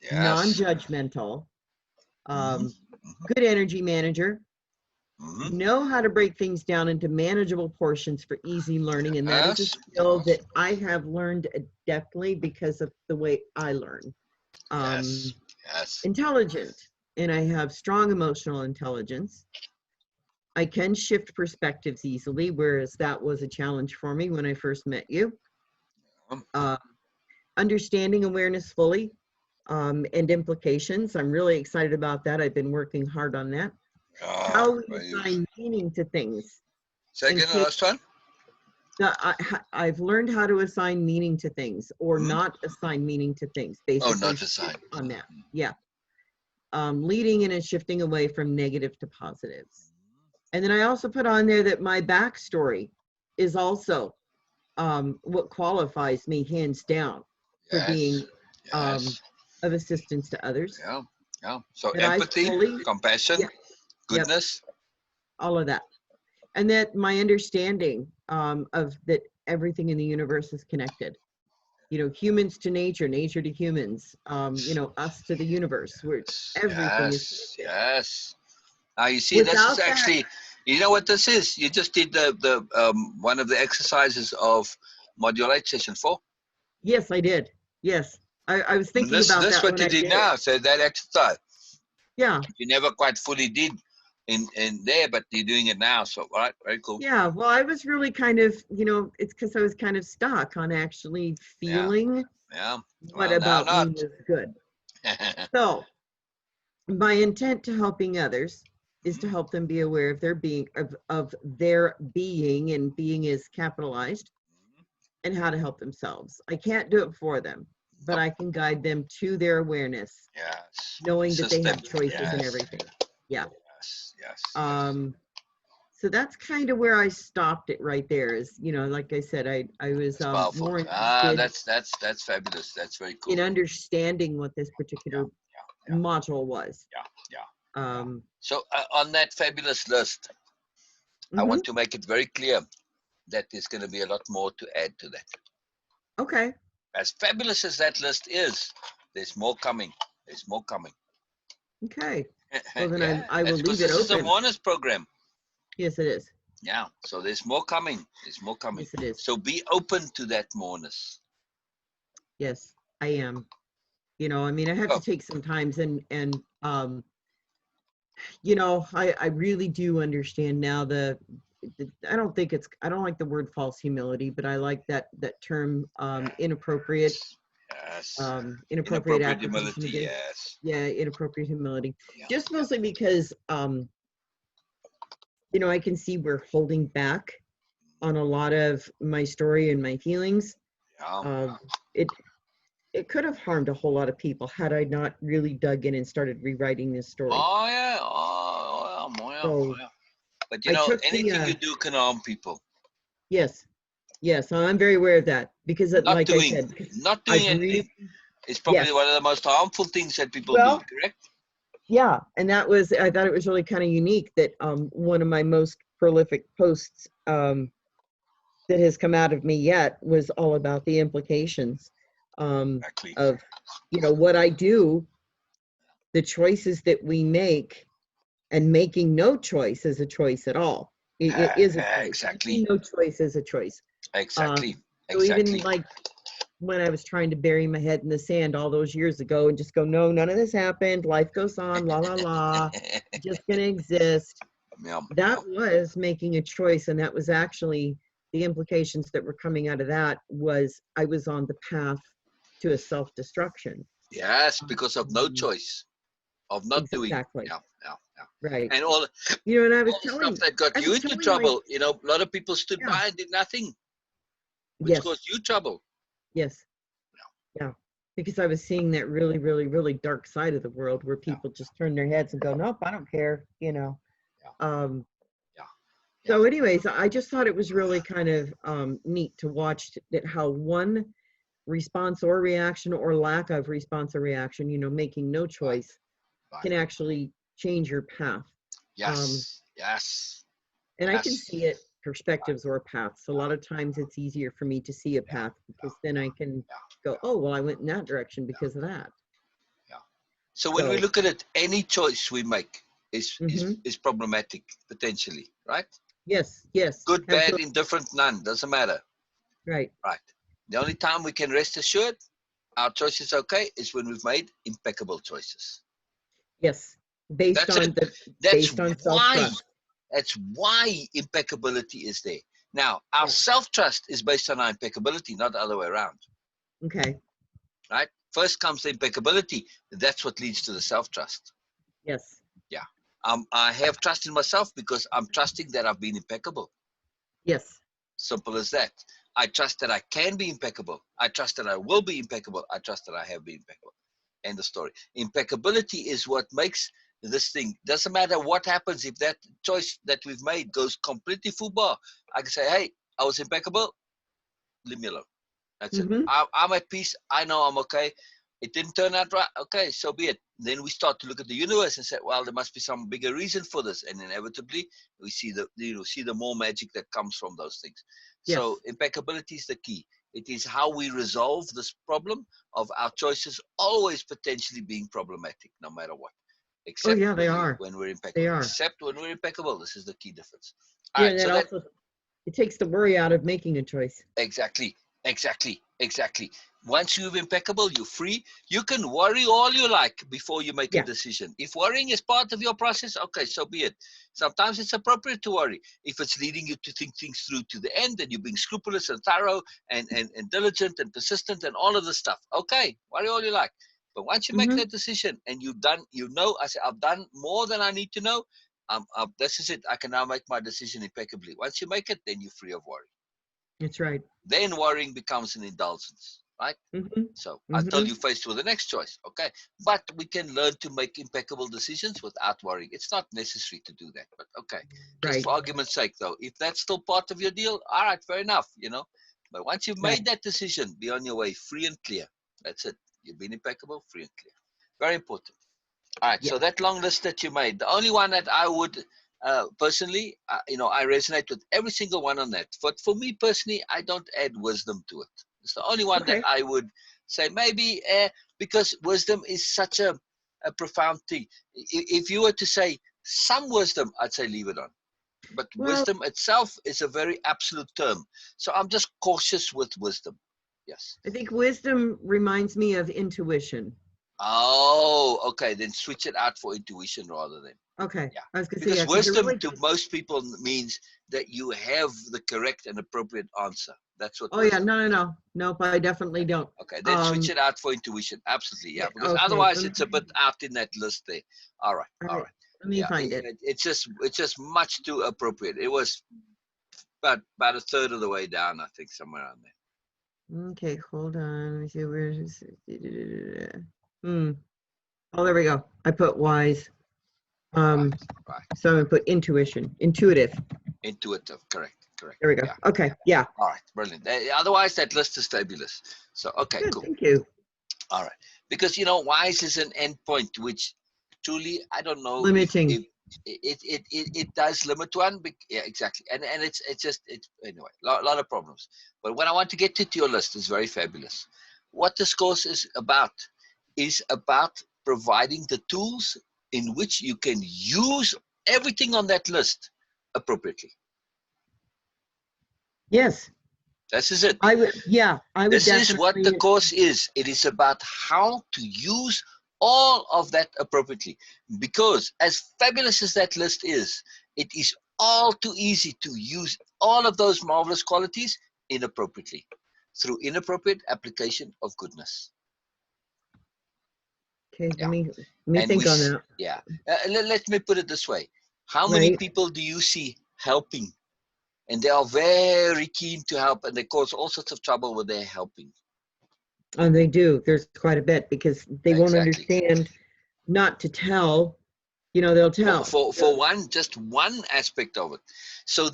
Yes. non-judgmental, Mhm. good energy manager, Mhm. know how to break things down into manageable portions for easy learning. And that is a Yes. skill that I have learned adeptly because of the way I learn. Yes. Yes. Intelligent, and I have strong emotional intelligence. I can shift perspectives easily, whereas that was a challenge for me when I first met you. Understanding awareness fully, and implications. I'm really excited about that. I've been working hard on that. How we assign meaning to things. Say again the last one? I've learned how to assign meaning to things, or not assign meaning to things, basically. Oh, not assign. On that. Yeah. Leading and shifting away from negative to positives. And then I also put on there that my backstory is also what qualifies me hands down for being of assistance to others. Yeah. Yeah. So That I empathy, fully, compassion, yeah, goodness. yep, all of that. And that my understanding of that everything in the universe is connected. You know, humans to nature, nature to humans, you know, us to the universe, where everything is connected. Yes. Now you see, this Without is actually, that, you know what this is? You just did the one of the exercises of module 8 session 4. yes, I did. Yes, I was thinking about This that what when you I did did it. now. So that exercise Yeah. you never quite fully did in there, but you're doing it now. So all right, very cool. Yeah, well, I was really kind of, you know, it's because I was kind of stuck on actually feeling Yeah. what Well, now about me not. was good. So my intent to helping others is to help them be aware of their being, of their being, and being is capitalized, and how to help themselves. I can't do it for them, but I can guide them to their awareness, Yes. knowing that they System. have choices and Yes. everything. Yeah. Yes. Yes. So that's kind of where I stopped it right there. Is, you know, like I said, I was That's powerful. more interested That's fabulous. That's very cool. in understanding what this particular module was. Yeah. So on that fabulous list, I want to make it very clear that there's going to be a lot more to add to that. Okay. As fabulous as that list is, there's more coming. There's more coming. Okay. Well, then I will leave it This is a open. bonus program. Yes, it is. Yeah. So there's more coming. There's more coming. Yes, it is. So be open to that moreness. Yes, I am. You know, I mean, I have to take some times and you know, I really do understand now I don't like the word false humility, but I like that term, inappropriate. Yes. Inappropriate humility. Yes. Yeah, inappropriate humility. Yeah. Just mostly because, you know, I can see we're holding back on a lot of my story and my feelings. Yeah. It could have harmed a whole lot of people had I not really dug in and started rewriting this story. Oh yeah. Oh yeah. So but you know, anything you do can harm people. Yes. Yes, I'm very aware of that, because like I said, not doing anything is probably one of the most harmful things that people do, correct? Yeah, and I thought it was really kind of unique that one of my most prolific posts that has come out of me yet was all about the implications Exactly. of, you know, what I do, the choices that we make, and making no choice is a choice at all. It is a choice. Exactly. Making no choice is a choice. Exactly. So even like when I was trying to bury my head in the sand all those years ago and just go, no, none of this happened. Life goes on, la, la, la, just going to exist. Yum, That yum. was making a choice. And that was actually the implications that were coming out of that was I was on the path to a self-destruction. Yes, because of no Um, choice, of not doing. exactly. Yeah, yeah, yeah. Right. And all You know, and all the stuff that got I you was into telling my, trouble. You know, a lot of people stood yeah, by and did nothing, which yes, caused you trouble. yes, yeah. Because I was seeing that really, really, really dark side of the world where Yeah, people just turn their heads and go, nope, I don't care, you know. yeah, Um, yeah, yeah. so anyways, I just thought it was really kind of neat to watch that how one response or reaction or lack of response or reaction, you know, making no Right, choice right. can actually change your path. Um, Yes, yes, and I can yes. see it Right. perspectives or paths. A lot of times it's easier for me to see a Yeah, path yeah, because then I can yeah, go, oh, well, I went in that direction yeah, because of that. yeah. So when we So, look at it, any choice we make is mhm. is problematic potentially, right? Yes, yes, Good, bad, absolutely indifferent, none doesn't matter, right. right? The only time we can rest assured our choice is okay is when we've made impeccable choices. Yes, That's it. That's based on why. self-trust. That's why impeccability is there. Now, our Yeah. self-trust is based on our impeccability, not the other way around. Okay. Right? First comes the impeccability. That's what leads to the self-trust. Yes. Yeah. I have trust in myself because I'm trusting that I've been impeccable. Yes. Simple as that. I trust that I can be impeccable. I trust that I will be impeccable. I trust that I have been impeccable. End of story. Impeccability is what makes this thing. Doesn't matter what happens if that choice that we've made goes completely fubar. I can say, hey, I was impeccable. Leave me alone. That's it. Mm-hmm. I'm at peace. I know I'm okay. It didn't turn out right. Okay, so be it. Then we start to look at the universe and say, well, there must be some bigger reason for this. And inevitably, we see the more magic that comes from those things. So Yes. impeccability is the key. It is how we resolve this problem of our choices always potentially being problematic, no matter what. Oh Except yeah, they when we are. when we're They impeccable. are. Except when we're impeccable. This is the key difference. All Yeah, right. and So that that also it takes the worry out of making a choice. Exactly, exactly. Once you're impeccable, you're free. You can worry all you like before you make a Yeah. decision. If worrying is part of your process, okay, so be it. Sometimes it's appropriate to worry. If it's leading you to think things through to the end and you're being scrupulous and thorough and diligent and persistent and all of this stuff, okay, worry all you like. But once you make Mm-hmm. that decision and you've done, I say, I've done more than I need to know. This is it. I can now make my decision impeccably. Once you make it, then you're free of worry. That's right. Then worrying becomes an indulgence, right? Mm-hmm. So until Mm-hmm. you're faced with the next choice, okay? But we can learn to make impeccable decisions without worrying. It's not necessary to do that, but okay. Just Right. for argument's sake, though, if that's still part of your deal, all right, fair enough, you know. But once you've Right. made that decision, be on your way, free and clear. That's it. You've been impeccable, free and clear. Very important. All right, Yeah. so that long list that you made, the only one that I would personally, I resonate with every single one on that. But for me personally, I don't add wisdom to it. It's the only one that Okay. I would say maybe because wisdom is such a profound thing. If you were to say some wisdom, I'd say leave it on. But Well, wisdom itself is a very absolute term. So I'm just cautious with wisdom. Yes. I think wisdom reminds me of intuition. Oh, okay. Then switch it out for intuition rather than. Okay. Yeah. I was gonna say Because yeah, because it wisdom really to does. most people means that you have the correct and appropriate answer. That's what Oh yeah, wisdom no, no, is. no. Nope, I definitely Okay. don't. Okay. Then switch Um, it out for intuition. Absolutely. Yeah. Because okay, otherwise it's a bit out in that list there. All right. all All right, right. let me Yeah. find it. It's just much too appropriate. It was about a third of the way down, I think, somewhere around there. Okay, hold on. Let me see where is it? Hmm. Oh, there we go. I put wise. Right. Um, Right. so I'm gonna put intuition, intuitive. Intuitive. Correct. Correct. There we go. Yeah. Okay, Yeah. yeah. All right. Brilliant. Otherwise, that list is fabulous. So, okay, Good, cool. thank you. All right, because wise is an endpoint, which truly I don't know if Limiting. it does limit one. Yeah, exactly, and it's just it's anyway lot of problems. But what I want to get to your list is very fabulous. What this course is about providing the tools in which you can use everything on that list appropriately. Yes. This is it. I would, yeah, I would This is what the definitely. course is. It is about how to use all of that appropriately. Because as fabulous as that list is, it is all too easy to use all of those marvelous qualities inappropriately through inappropriate application of goodness. Okay, Yeah. let me And think on that. yeah. Let me put it this way. How many Right. people do you see helping? And they are very keen to help, and they cause all sorts of trouble when they're helping. And they do. There's quite a bit because they won't Exactly. understand not to tell. They'll tell. For one, just one aspect of it. So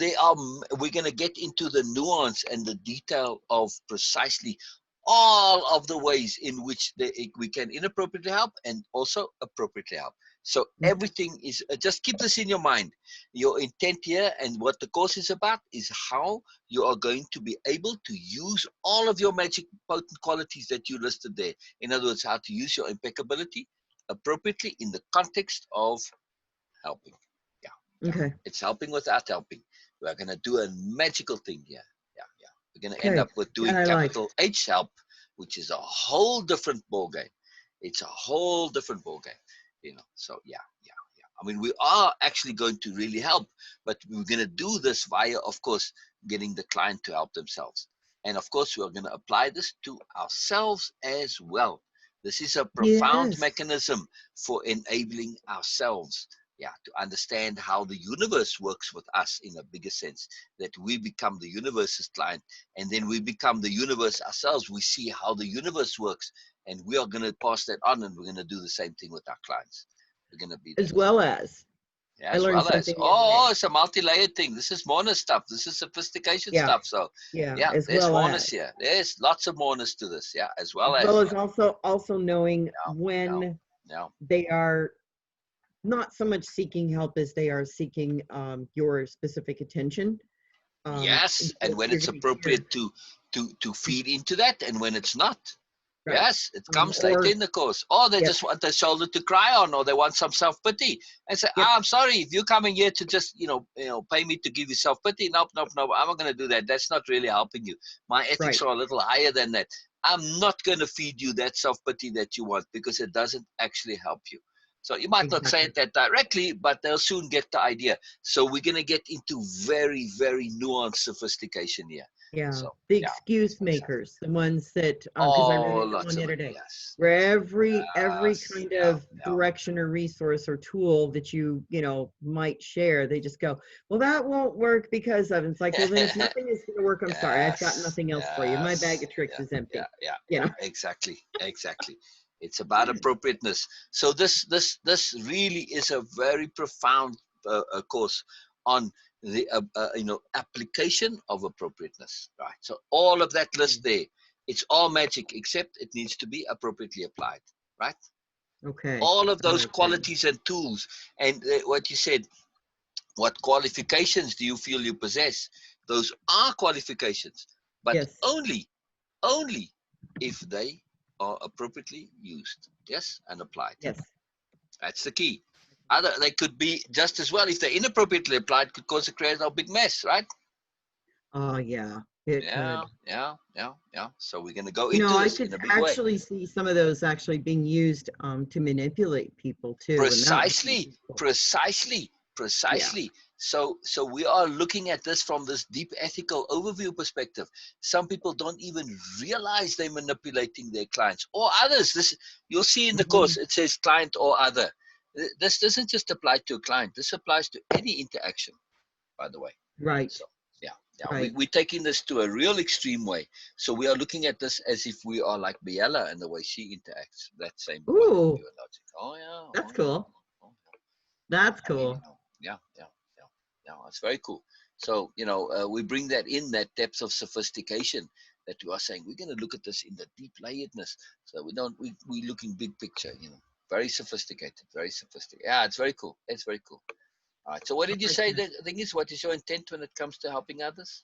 we're going to get into the nuance and the detail of precisely all of the ways in which we can inappropriately help and also appropriately help. So everything is, just keep this in your mind. Your intent here and what the course is about is how you are going to be able to use all of your magic potent qualities that you listed there. In other words, how to use your impeccability appropriately in the context of helping. Yeah. Okay. It's helping without helping. We're going to do a magical thing here. Yeah. We're going to end Okay. up with doing That I like. capital H help, which is a whole different ball game. It's a whole different ball game. So yeah. I mean, we are actually going to really help, but we're going to do this via, of course, getting the client to help themselves. And of course, we're going to apply this to ourselves as well. This is a profound Yes. mechanism for enabling ourselves, to understand how the universe works with us in a bigger sense, that we become the universe's client, and then we become the universe ourselves. We see how the universe works, and we are going to pass that on, and we're going to do the same thing with our clients. We're going to be that. As well as. Yeah, I as learned well as. something the other Oh, day. it's a multi-layered thing. This is moreness stuff. This is sophistication Yeah. stuff. So, Yeah. As there's well moreness as. here. There's lots of moreness to this. Yeah, as well As as. well as also knowing Yeah, when yeah. they are not so much seeking help as they are seeking your specific attention. Yes, and when You're it's going to hear. appropriate to feed into that, and when it's not. Right. Yes, it comes later Or, in the course. Or they yep. just want their shoulder to cry on, or they want some self-pity. And say, Yep. I'm sorry, if you're coming here to just, pay me to give you self-pity, nope, I'm not going to do that. That's not really helping you. My ethics Right. are a little higher than that. I'm not going to feed you that self-pity that you want, because it doesn't actually help you. So you might not say it that directly, but they'll soon get the idea. So we're going to get into very, very nuanced sophistication here. Yeah. So, The yeah, excuse that's exactly. makers, the ones that, because I read Oh, it one lots the of other it. day, Yes. where every Yes. kind Yeah. of direction or resource or tool that you might share, they just go, well, that won't work because of. It's like, well, then if nothing is going to work, I'm sorry, I've got nothing else for you. My bag of tricks is empty. Exactly. It's about appropriateness. So this really is a very profound course on the application of appropriateness, right? So all of that list there, it's all magic, except it needs to be appropriately applied, right? Okay. All of I those like that. qualities and tools, and what you said, what qualifications do you feel you possess? Those are qualifications, but Yes. only if they are appropriately used, yes, and applied. Yes. That's the key. They could be just as well, if they're inappropriately applied, could cause a create a big mess, right? Oh, yeah. It Yeah. could. So we're going to go into I this could in a big way. actually see some of those actually being used to manipulate people too, and that would be Precisely. Yeah. So we are looking at this from this deep ethical overview perspective. Some people don't even realize they're manipulating their clients or others. This you'll see in the course. It says client or other. This doesn't just apply to a client. This applies to any interaction, by the way. Right. So yeah. Right. We're taking this to a real extreme way. So we are looking at this as if we are like Biella and the way she interacts. That same point of Ooh, view and logic. Oh yeah. that's cool. That's cool. Yeah. It's very cool. So we bring that in, that depth of sophistication that we are saying we're going to look at this in the deep layeredness. So we looking big picture. Very sophisticated, very sophisticated. Yeah, it's very cool. It's very cool. All right. So what did you say? The thing is, what is your intent when it comes to helping others?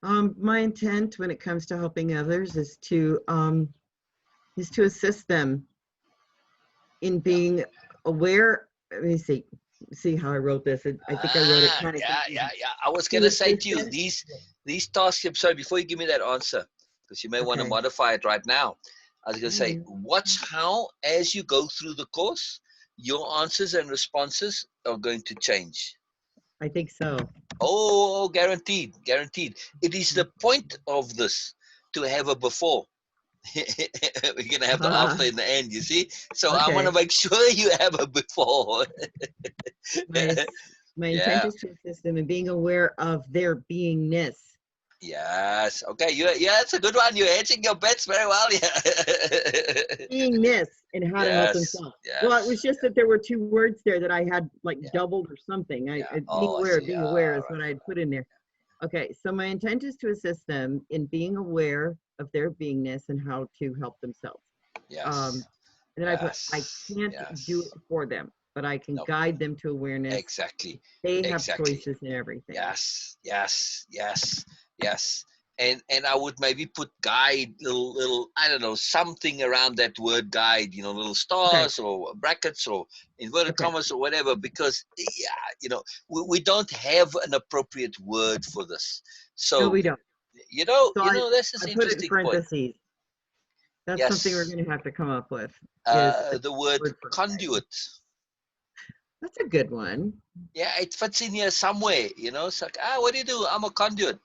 My intent when it comes to helping others is to assist them in being aware. Let me see. see how I wrote this. I think I wrote it kind of Yeah. confusing. I was To gonna say to you, assistant. these tasks. Sorry, before you give me that answer, because you may want to Okay. modify it right now. I was gonna say, Mm, watch how as you go through the course, your answers and responses are going to change. I think so. Oh, guaranteed, guaranteed. It is the point of this to have a before. We're gonna have the after in the end, you see. So I want to Okay. make sure you have a before. My my intent Yeah. is to assist them in being aware of their beingness. Yes. Okay. Yeah, that's a good one. You're hedging your bets very well. Yeah. Beingness and how to help Yes. themselves. Well, it was Yes. just that there were two words there that I had like Yeah. doubled or something. Yeah. Being Oh, I aware, see. being aware All is right. what I had put in there. Okay, so my intent is to assist them in being aware of their beingness and how to help themselves. Um, Yes. and then I put, I Yes. can't do Yes. it for them, but I can No. guide them to awareness. Exactly. They have Exactly. choices in everything. Yes, yes, yes, yes. And I would maybe put guide little I don't know something around that word guide, little Okay, stars or brackets or inverted okay. commas or whatever, because we don't have an appropriate word for this. No, So we don't. So this is I an put it in interesting point. parentheses. That's something we're Yes, going to have to come up with is a the word word for guide. conduit. That's a good one. Yeah, it fits in here somewhere. It's like what do you do? I'm a conduit.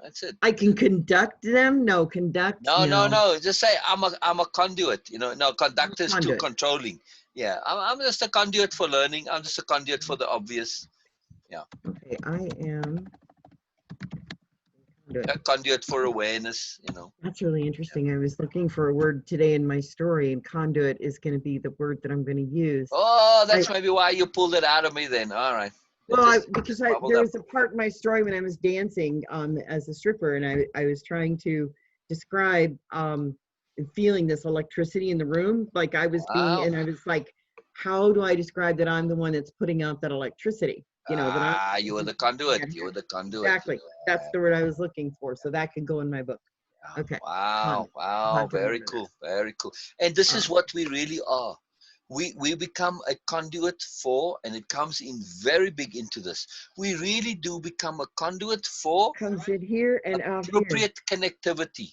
That's it. I can conduct them. No, conduct. No, no, No, no. Just say I'm a conduit. No, I'm a conductors to conduit. controlling. Yeah, I'm just a conduit for learning. I'm just a conduit for the obvious. Yeah, Okay, I am conduit. a conduit for awareness. That's really interesting. I was looking for a word today in my story, and conduit is going to be the word that I'm going to use. Oh, I that's maybe why you pulled it out of me then. All right, it well, just because bubbled there up. was a part in my story when I was dancing as a stripper, and I was trying to describe feeling this electricity in the room, like I was being, Wow. and I was like, how do I describe that I'm the one that's putting out that electricity? That I'm You were the making conduit. it You were happen. the conduit. Exactly. That's the word I was looking for. So that could go in my book. Yeah. Okay. Wow, Conduit. I'll wow, have to very remember cool, that. very cool. And this is Um, what we really are. We become a conduit for, and it comes in very big into this. We really do become a conduit for comes in here and out here. appropriate connectivity.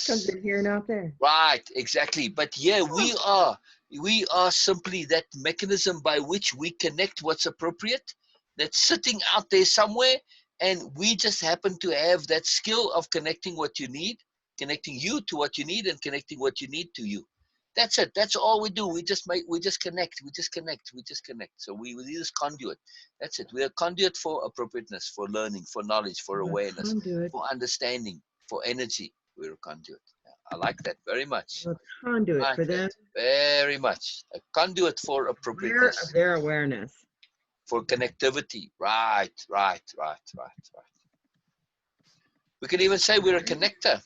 Comes Yes, in here and out there. right, exactly. But yeah, Oh, we are simply that mechanism by which we connect what's appropriate, that's sitting out there somewhere, and we just happen to have that skill of connecting what you need, connecting you to what you need, and connecting what you need to you. That's it. That's all we do. We just connect. We just connect. We just connect. So we use conduit. That's it. We're a conduit for appropriateness, for learning, for knowledge, for I'm a awareness, conduit. for understanding, for energy. We're a conduit. Yeah, I like that very much. I'm a conduit I like for that them, very much. A conduit for aware of appropriateness, their awareness. for connectivity. Right, right, right, right, right. We could even say we're a connector.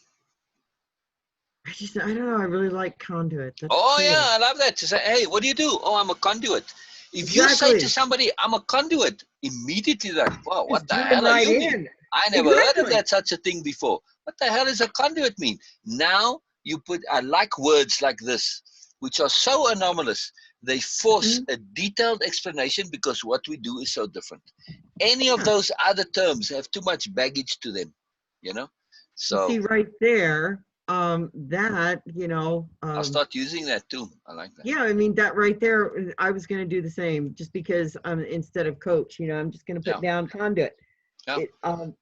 I don't know. I really like conduit. That's Oh yeah, cool. I love that. To say, hey, what do you do? Oh, I'm a conduit. If you say to Exactly. somebody, I'm a conduit, immediately like, wow, Just what the drew him hell are right you mean? in. I never heard of Exactly. that such a thing before. What the hell does a conduit mean? Now I like words like this, which are so anomalous. They force Mhm. a detailed explanation because what we do is so different. Any of Yeah. those other terms have too much baggage to them, you know? You So see right there, that, I'll start using that too. I like that. yeah, I mean, that right there, I was going to do the same just because instead of coach, I'm just going to Yeah, put down conduit. yeah. It, um,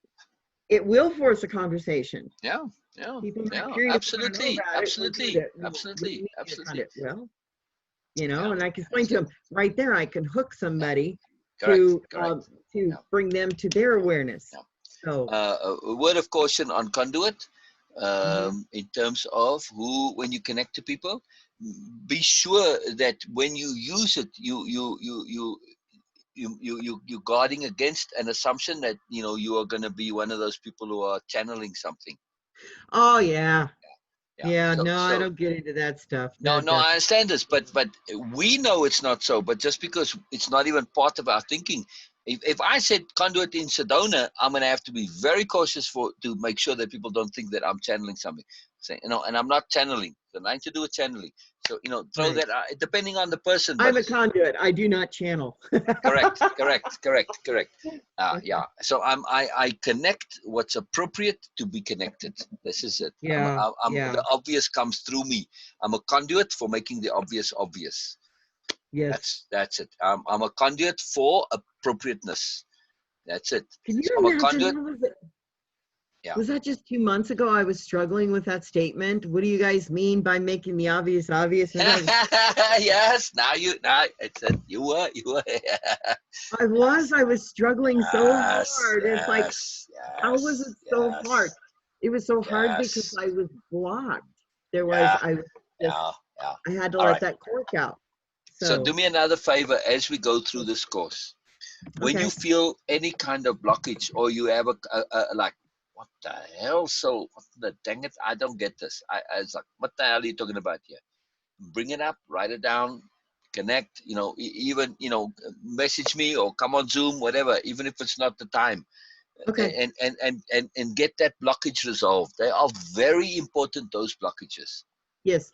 it will force a conversation. Yeah, yeah, People are yeah, curious to want to know absolutely, about it. What is absolutely, it? What do absolutely, you mean a absolutely. conduit? Well, Yeah, and I can explain that's to it. them right there. I can hook Yeah, somebody correct, correct. to Yeah, bring them to their awareness. yeah. So, A word of caution on conduit, mhm. in terms of when you connect to people, be sure that when you use it, you're guarding against an assumption that you are going to be one of those people who are channeling something. Oh yeah, Yeah. yeah. So No, I so don't get into that stuff. No, No, no, I definitely. understand this, but we know it's not so. But just because it's not even part of our thinking, if I said conduit in Sedona, I'm going to have to be very cautious to make sure that people don't think that I'm channeling something. And I'm not channeling. and nothing to do with channeling. So, throw Right. that out, depending on the person. But I'm a conduit. I do not channel. correct. Yeah. So I connect what's appropriate to be connected. This is it. Yeah. Yeah. The obvious comes through me. I'm a conduit for making the obvious obvious. Yes. That's it. I'm a conduit for appropriateness. That's it. Can you So I'm a imagine? conduit. Yeah. Was that just 2 months ago? I was struggling with that statement. What do you guys mean by making the obvious obvious? And Yes. Now it's it. You were. I was struggling so Yes. hard. It's like, Yes. how was Yes. it so hard? Yes. It was so hard because Yes. I was blocked. Yeah. I was just, Yeah. Yeah. I had to All let right. that cork out. So do So, me another favor as we go through this course. When you okay. feel any kind of blockage or you have a like, what the hell? So what the dang it? I don't get this. I was like, what the hell are you talking about here? Bring it up, write it down, connect. Even message me or come on Zoom, whatever. Even if it's not the time, Okay. and get that blockage resolved. They are very important. Those blockages. Yes.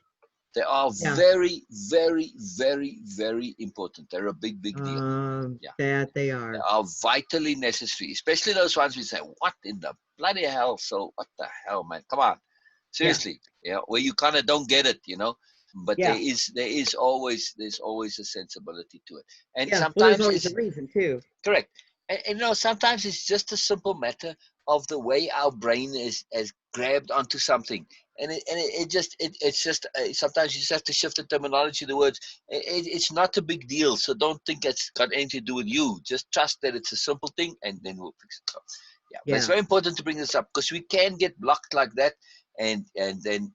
They are Yeah. very, very, very, very important. They're a big, big deal. Yeah. That they They are. are vitally necessary, especially those ones we say, what in the bloody hell? So what the hell, man? Come on. Yeah. Seriously. Where you kind of don't get it, But Yeah. there's always a sensibility to it. And Yeah. Well, there's sometimes always it's a reason too. correct. And sometimes it's just a simple matter of the way our brain is grabbed onto something, and it's just sometimes you just have to shift the terminology, the words. It's not a big deal, so don't think it's got anything to do with you. Just trust that it's a simple thing, and then we'll fix it. So, yeah, but it's Yeah. very important to bring this up because we can get blocked like that, and then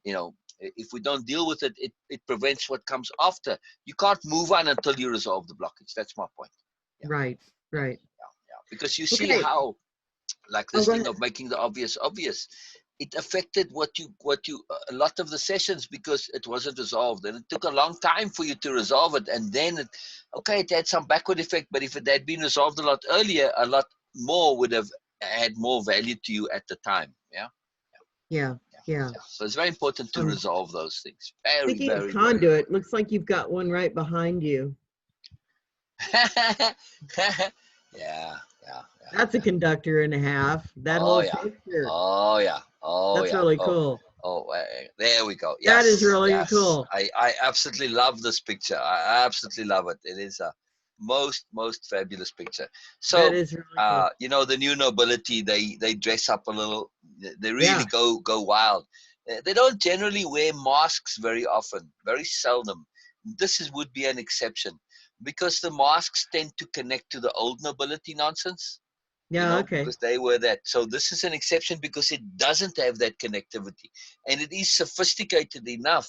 if we don't deal with it, it prevents what comes after. You can't move on until you resolve the blockage. That's my point. Yeah. Right. Yeah, Right. yeah. Because you see Okay. how, like Oh, this go thing ahead. of making the obvious obvious, it affected what you a lot of the sessions because it wasn't resolved, and it took a long time for you to resolve it, and then it had some backward effect. But if it had been resolved a lot earlier, a lot more would have had more value to you at the time. Yeah, Yeah. yeah, Yeah. yeah. So it's very important to Um, resolve those things. Very, Speaking of very, very conduit, looks like you've got one right behind you. important. Yeah, yeah, yeah, That's a yeah. conductor and a half. That Oh whole yeah. picture. Oh yeah. Oh That's yeah. really Oh. cool. Oh, there we go. That is Yes, really yes. cool. I absolutely love this picture. I absolutely love it. It is a most fabulous picture. That So, is really cool. the new nobility, they dress up a little. They really Yeah. go wild. They don't generally wear masks very often, very seldom. Would be an exception because the masks tend to connect to the old nobility nonsense, Yeah. Okay. because they were that. So this is an exception because it doesn't have that connectivity, and it is sophisticated enough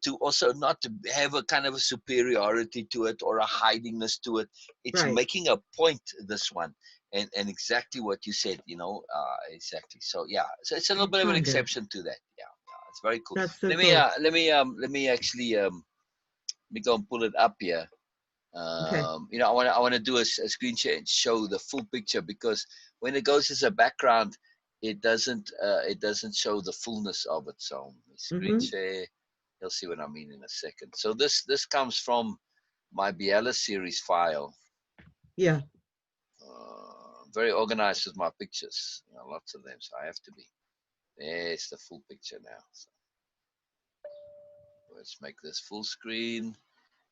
to also not to have a kind of a superiority to it or a hidingness to it. It's Right. making a point. This one, and exactly what you said. Exactly. So yeah, so it's a little Big bit of an conduit. exception to that. Yeah, it's very cool. That's so Let me cool. let me actually let me go and pull it up here. Okay. I want to do a screen share and show the full picture because when it goes as a background, it doesn't show the fullness of it. So let me screen Mm-hmm. share. You'll see what I mean in a second. So this comes from my Biella series file. Yeah. Very organized with my pictures. Lots of them, so I have to be. There's the full picture now. So let's make this full screen.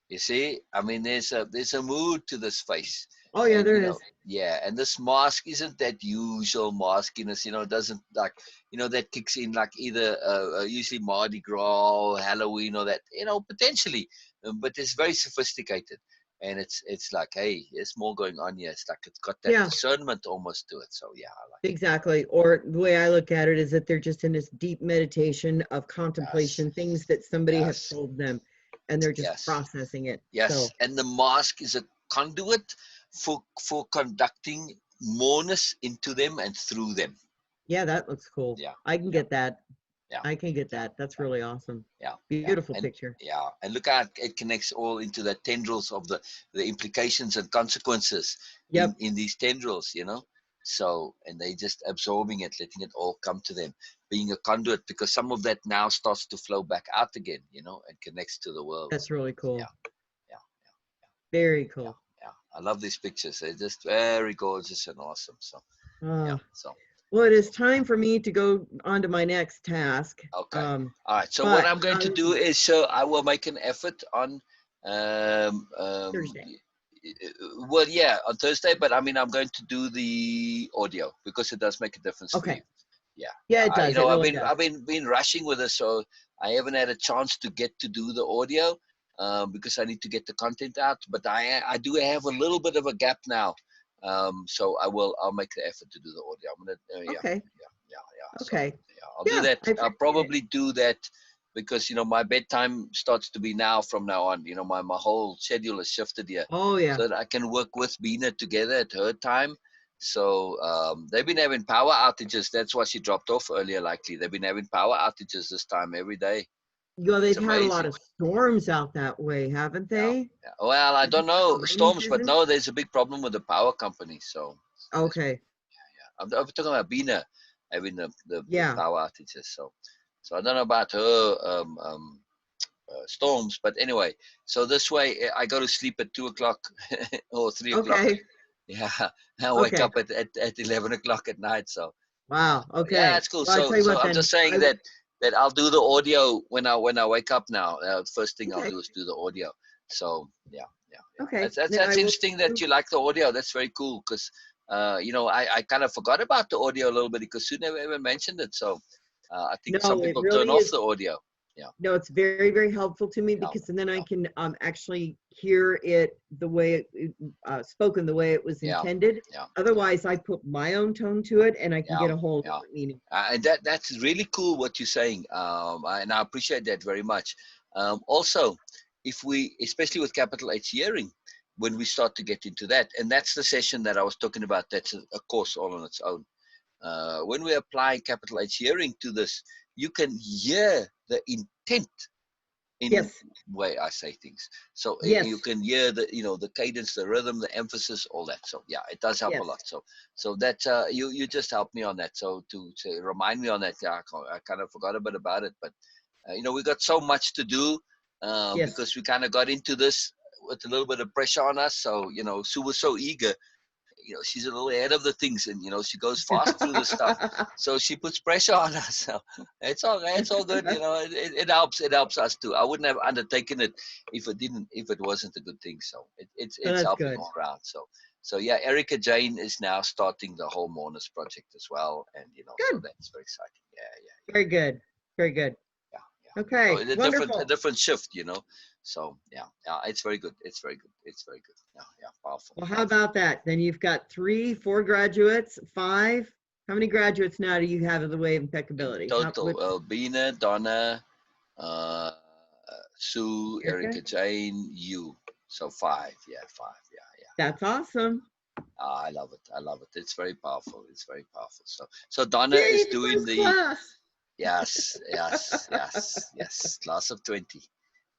You see, I mean, there's a mood to this face, Oh yeah, and there is. yeah, and this mask isn't that usual maskiness. It doesn't like, that kicks in like either usually Mardi Gras or Halloween or that, potentially, but it's very sophisticated, and it's like, hey, there's more going on here. It's like it's got that Yeah. discernment almost to it. So yeah, I like it. Exactly. Or the way I look at it is that they're just in this deep meditation of Yes, contemplation, things that somebody have yes, told them, and they're just yes. processing it. Yes, So and the mask is a conduit for conducting moreness into them and through them. yeah, that looks cool. Yeah, I can yeah, get that. yeah, I can get yeah, that. That's yeah, really awesome. yeah, yeah, Beautiful and picture. yeah, and look how it connects all into the tendrils of the implications and consequences Yep. in these tendrils. So, and they just absorbing it, letting it all come to them, being a conduit, because some of that now starts to flow back out again, and connects to the world. That's really cool. Yeah, yeah, Very yeah, cool. yeah. I love these pictures. They're just very gorgeous and awesome. So, yeah. So, Well, it is time for me to go on to my next task. okay. All right. So what but, I'm going to do is, so I will make an effort on Thursday. Well, yeah, on Thursday, but I mean, I'm going to do the audio because it does make a difference for Okay. you. Yeah. Yeah, it does. It really does. I've been rushing with this, so I haven't had a chance to get to do the audio because I need to get the content out. But I do have a little bit of a gap now, so I'll make the effort to do the audio. I'm gonna yeah, Okay. yeah. Okay. So, yeah, I'll do that. I'll probably do that because my bedtime starts to be now from now on. My whole schedule has shifted here. Oh yeah. So that I can work with Beena together at her time. So they've been having power outages. That's why she dropped off earlier. Likely they've been having power outages this time every day. They've had a lot of storms out that way, haven't they? Yeah. Well, I don't know storms, but season? no, there's a big problem with the power company. So Okay. I'm talking about Beena having the Yeah. power outages. So I don't know about her storms, but anyway. So this way I go to sleep at 2 o'clock or 3 o'clock. Okay. Yeah, I wake up at 11 o'clock at night. So Wow. Okay. yeah, it's cool. Well, So I'm just saying that I'll do the audio when I wake up now. First thing I'll do is do the audio. So yeah. Okay. That's interesting that you like the audio. That's very cool because I kind of forgot about the audio a little bit because you never ever mentioned it. So I think some people turn off the audio. Yeah. No, it's very, very helpful to me because then I can actually hear it the way it spoken, the way it was intended. Yeah. Otherwise, I put my own tone to it, and I can get a whole different meaning. And that's really cool what you're saying, and I appreciate that very much. Also, if we, especially with capital H hearing, when we start to get into that, and that's the session that I was talking about. That's a course all on its own. When we apply capital H hearing to this, you can hear the intent in the way I say things. So you can hear the cadence, the rhythm, the emphasis, all that. So yeah, it does help a lot. So that you just helped me on that. So to remind me on that, I kind of forgot a bit about it, but we got so much to do because we kind of got into this with a little bit of pressure on us. So Sue was so eager. She's a little ahead of the things, and she goes fast through the stuff. So she puts pressure on us. So it's all good. It helps us too. I wouldn't have undertaken it if it wasn't a good thing. So it's helping all around. So yeah, Erica Jane is now starting the whole Mourners project as well, and so that's very exciting. Yeah. Very good. Very good. Yeah. Okay. So wonderful. A different shift, So yeah, it's very good. It's very good. Yeah, powerful. Well, how about that? Then you've got 4 graduates, 5. How many graduates now do you have in the way of impeccability? Total, Beena, Donna, Sue, Erica Jane, you. So 5. Yeah, 5. Yeah. That's awesome. I love it. It's very powerful. So Donna is doing the class. Yes. Class of 20.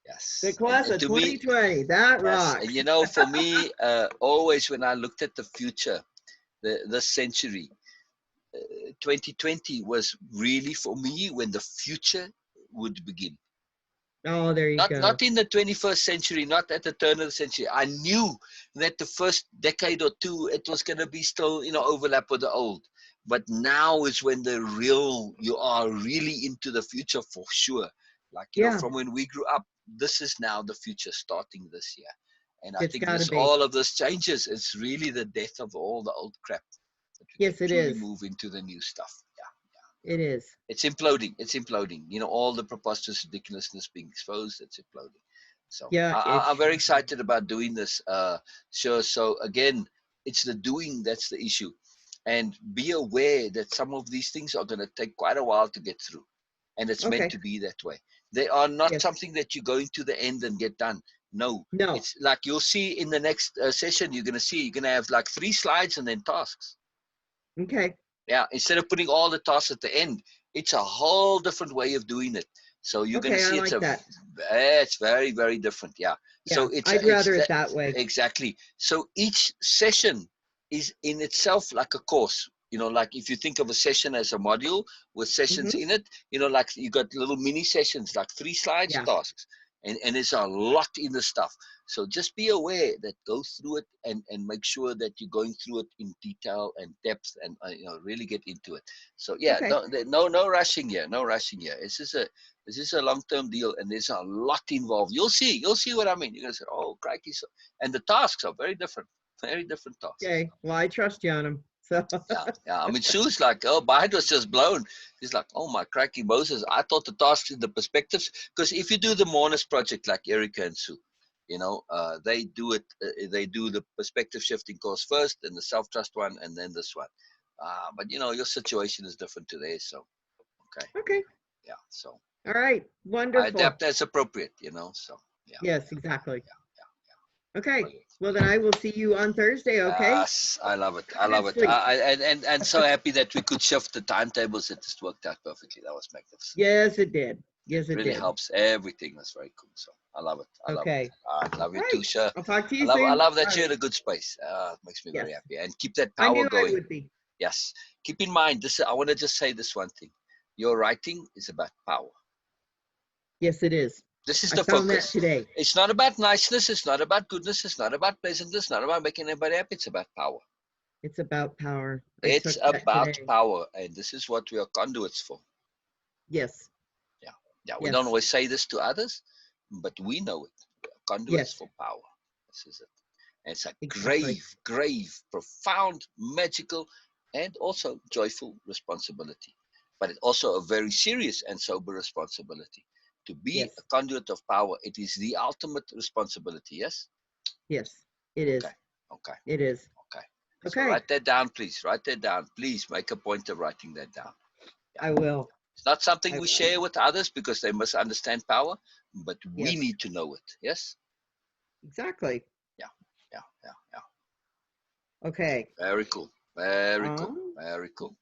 Yes. The class of 2020. That rocks. And for me, always when I looked at the future, this century, 2020 was really for me when the future would begin. Oh, there you go. Not in the 21st century, not at the turn of the century. I knew that the first decade or two, it was going to be still, overlap with the old. But now is when you are really into the future for sure. Like, from when we grew up, this is now the future starting this year. And I think all of this changes. It's really the death of all the old crap. Yes, it is. Move into the new stuff. Yeah. It is. It's imploding. All the preposterous ridiculousness being exposed. It's imploding. So yeah, I'm very excited about doing this. Sure. So again, it's the doing that's the issue, and be aware that some of these things are going to take quite a while to get through, and it's meant to be that way. They are not something that you're going to the end and get done. No. It's like you'll see in the next session. You're going to have like 3 slides and then tasks. Okay. Yeah, instead of putting all the tasks at the end, it's a whole different way of doing it. So you're going to see it's very, very different. Yeah. So I'd rather it that way. Exactly. So each session is in itself like a course. Like if you think of a session as a module with sessions Hmm. in it, like you got little mini sessions, like 3 slides Yeah. tasks, and there's a lot in the stuff. So just be aware that go through it and make sure that you're going through it in detail and depth, and really get into it. So yeah, Okay. no rushing here, no rushing here. This is a long-term deal, and there's a lot involved. You'll see what I mean. You're gonna say, oh crikey. So, and the tasks are very different tasks. Okay. Well, I trust you on them. So Yeah. I mean, Sue's like, oh, my head was just blown. She's like, oh my cracky Moses. I thought the tasks and the perspectives, because if you do the Mournes project like Erica and Sue, they do it. They do the perspective shifting course first, then the self trust one, and then this one. But your situation is different to theirs, so okay, okay. yeah. So All right. I Wonderful. adapt as appropriate, So yeah, Yes, exactly. yeah. Okay. Brilliant. Well, then I will see you on Thursday. Okay. Yes, I love it. Have I a good love it. sleep. And so happy that we could shift the timetables. It just worked out perfectly. That was magnificent. Yes, it did. Yes, It it really did. helps. Everything was very cool. So I love it. I love it. Okay. I love All you right. too, Sher. I'll talk to I you love I soon. love that All you're right. in a good space. It makes me very Yes. happy. And keep that I power knew I going. would be. Yes. Keep in mind this. I want to just say this one thing. Your writing is about power. Yes, it is. This is I the found that focus. today. It's not about niceness. It's not about goodness. It's not about pleasantness. It's not about making everybody happy. It's about power. It's about power. I It's took that about today. power, and this is what we are conduits for. Yes. Yeah, yeah. We don't Yes. always say this to others, but we know it. We are conduits Yes. for power. This is it. And it's a Exactly. grave, profound, magical, and also joyful responsibility. But it's also a very serious and sober responsibility. To be a Yes. conduit of power, it is the ultimate responsibility. Yes. Yes. It Okay. is. Okay. It is. Okay. So Okay. write that down, please. Write that down. Please make a point of writing that down. Yeah. I will. It's not something I we will. share with others because they must understand power, but we Yes. need to know it. Yes? Exactly. Yeah, yeah, yeah, yeah. Okay. Very cool. Very cool. Um, Very cool.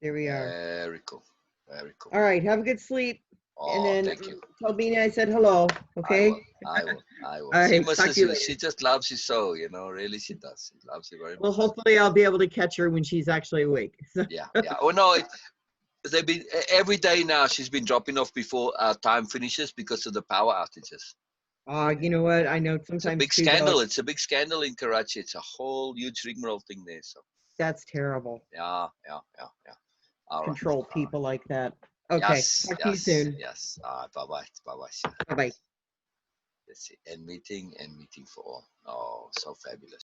there we are. Very cool. Very cool. All right. Have a good sleep. And Oh, then thank you. tell Beena I said hello. I Okay. will. I will. I will. All She right. Talk misses to you you. later. She just loves you so, really she does. She loves you very Well, much. hopefully I'll be able to catch her when she's actually awake. So, Yeah, yeah. Oh no, they've been every day now. She's been dropping off before our time finishes because of the power outages. you know what? I know It's a sometimes big too, though, scandal. It's a big scandal in Karachi. It's a whole huge rigmarole thing there. So that's terrible. yeah, yeah, yeah, yeah. All right. Control All right. people like that. Okay. Yes, Talk to you yes, soon. yes. Bye bye. Bye bye. Bye bye. Let's see. And meeting for all. Oh, so fabulous.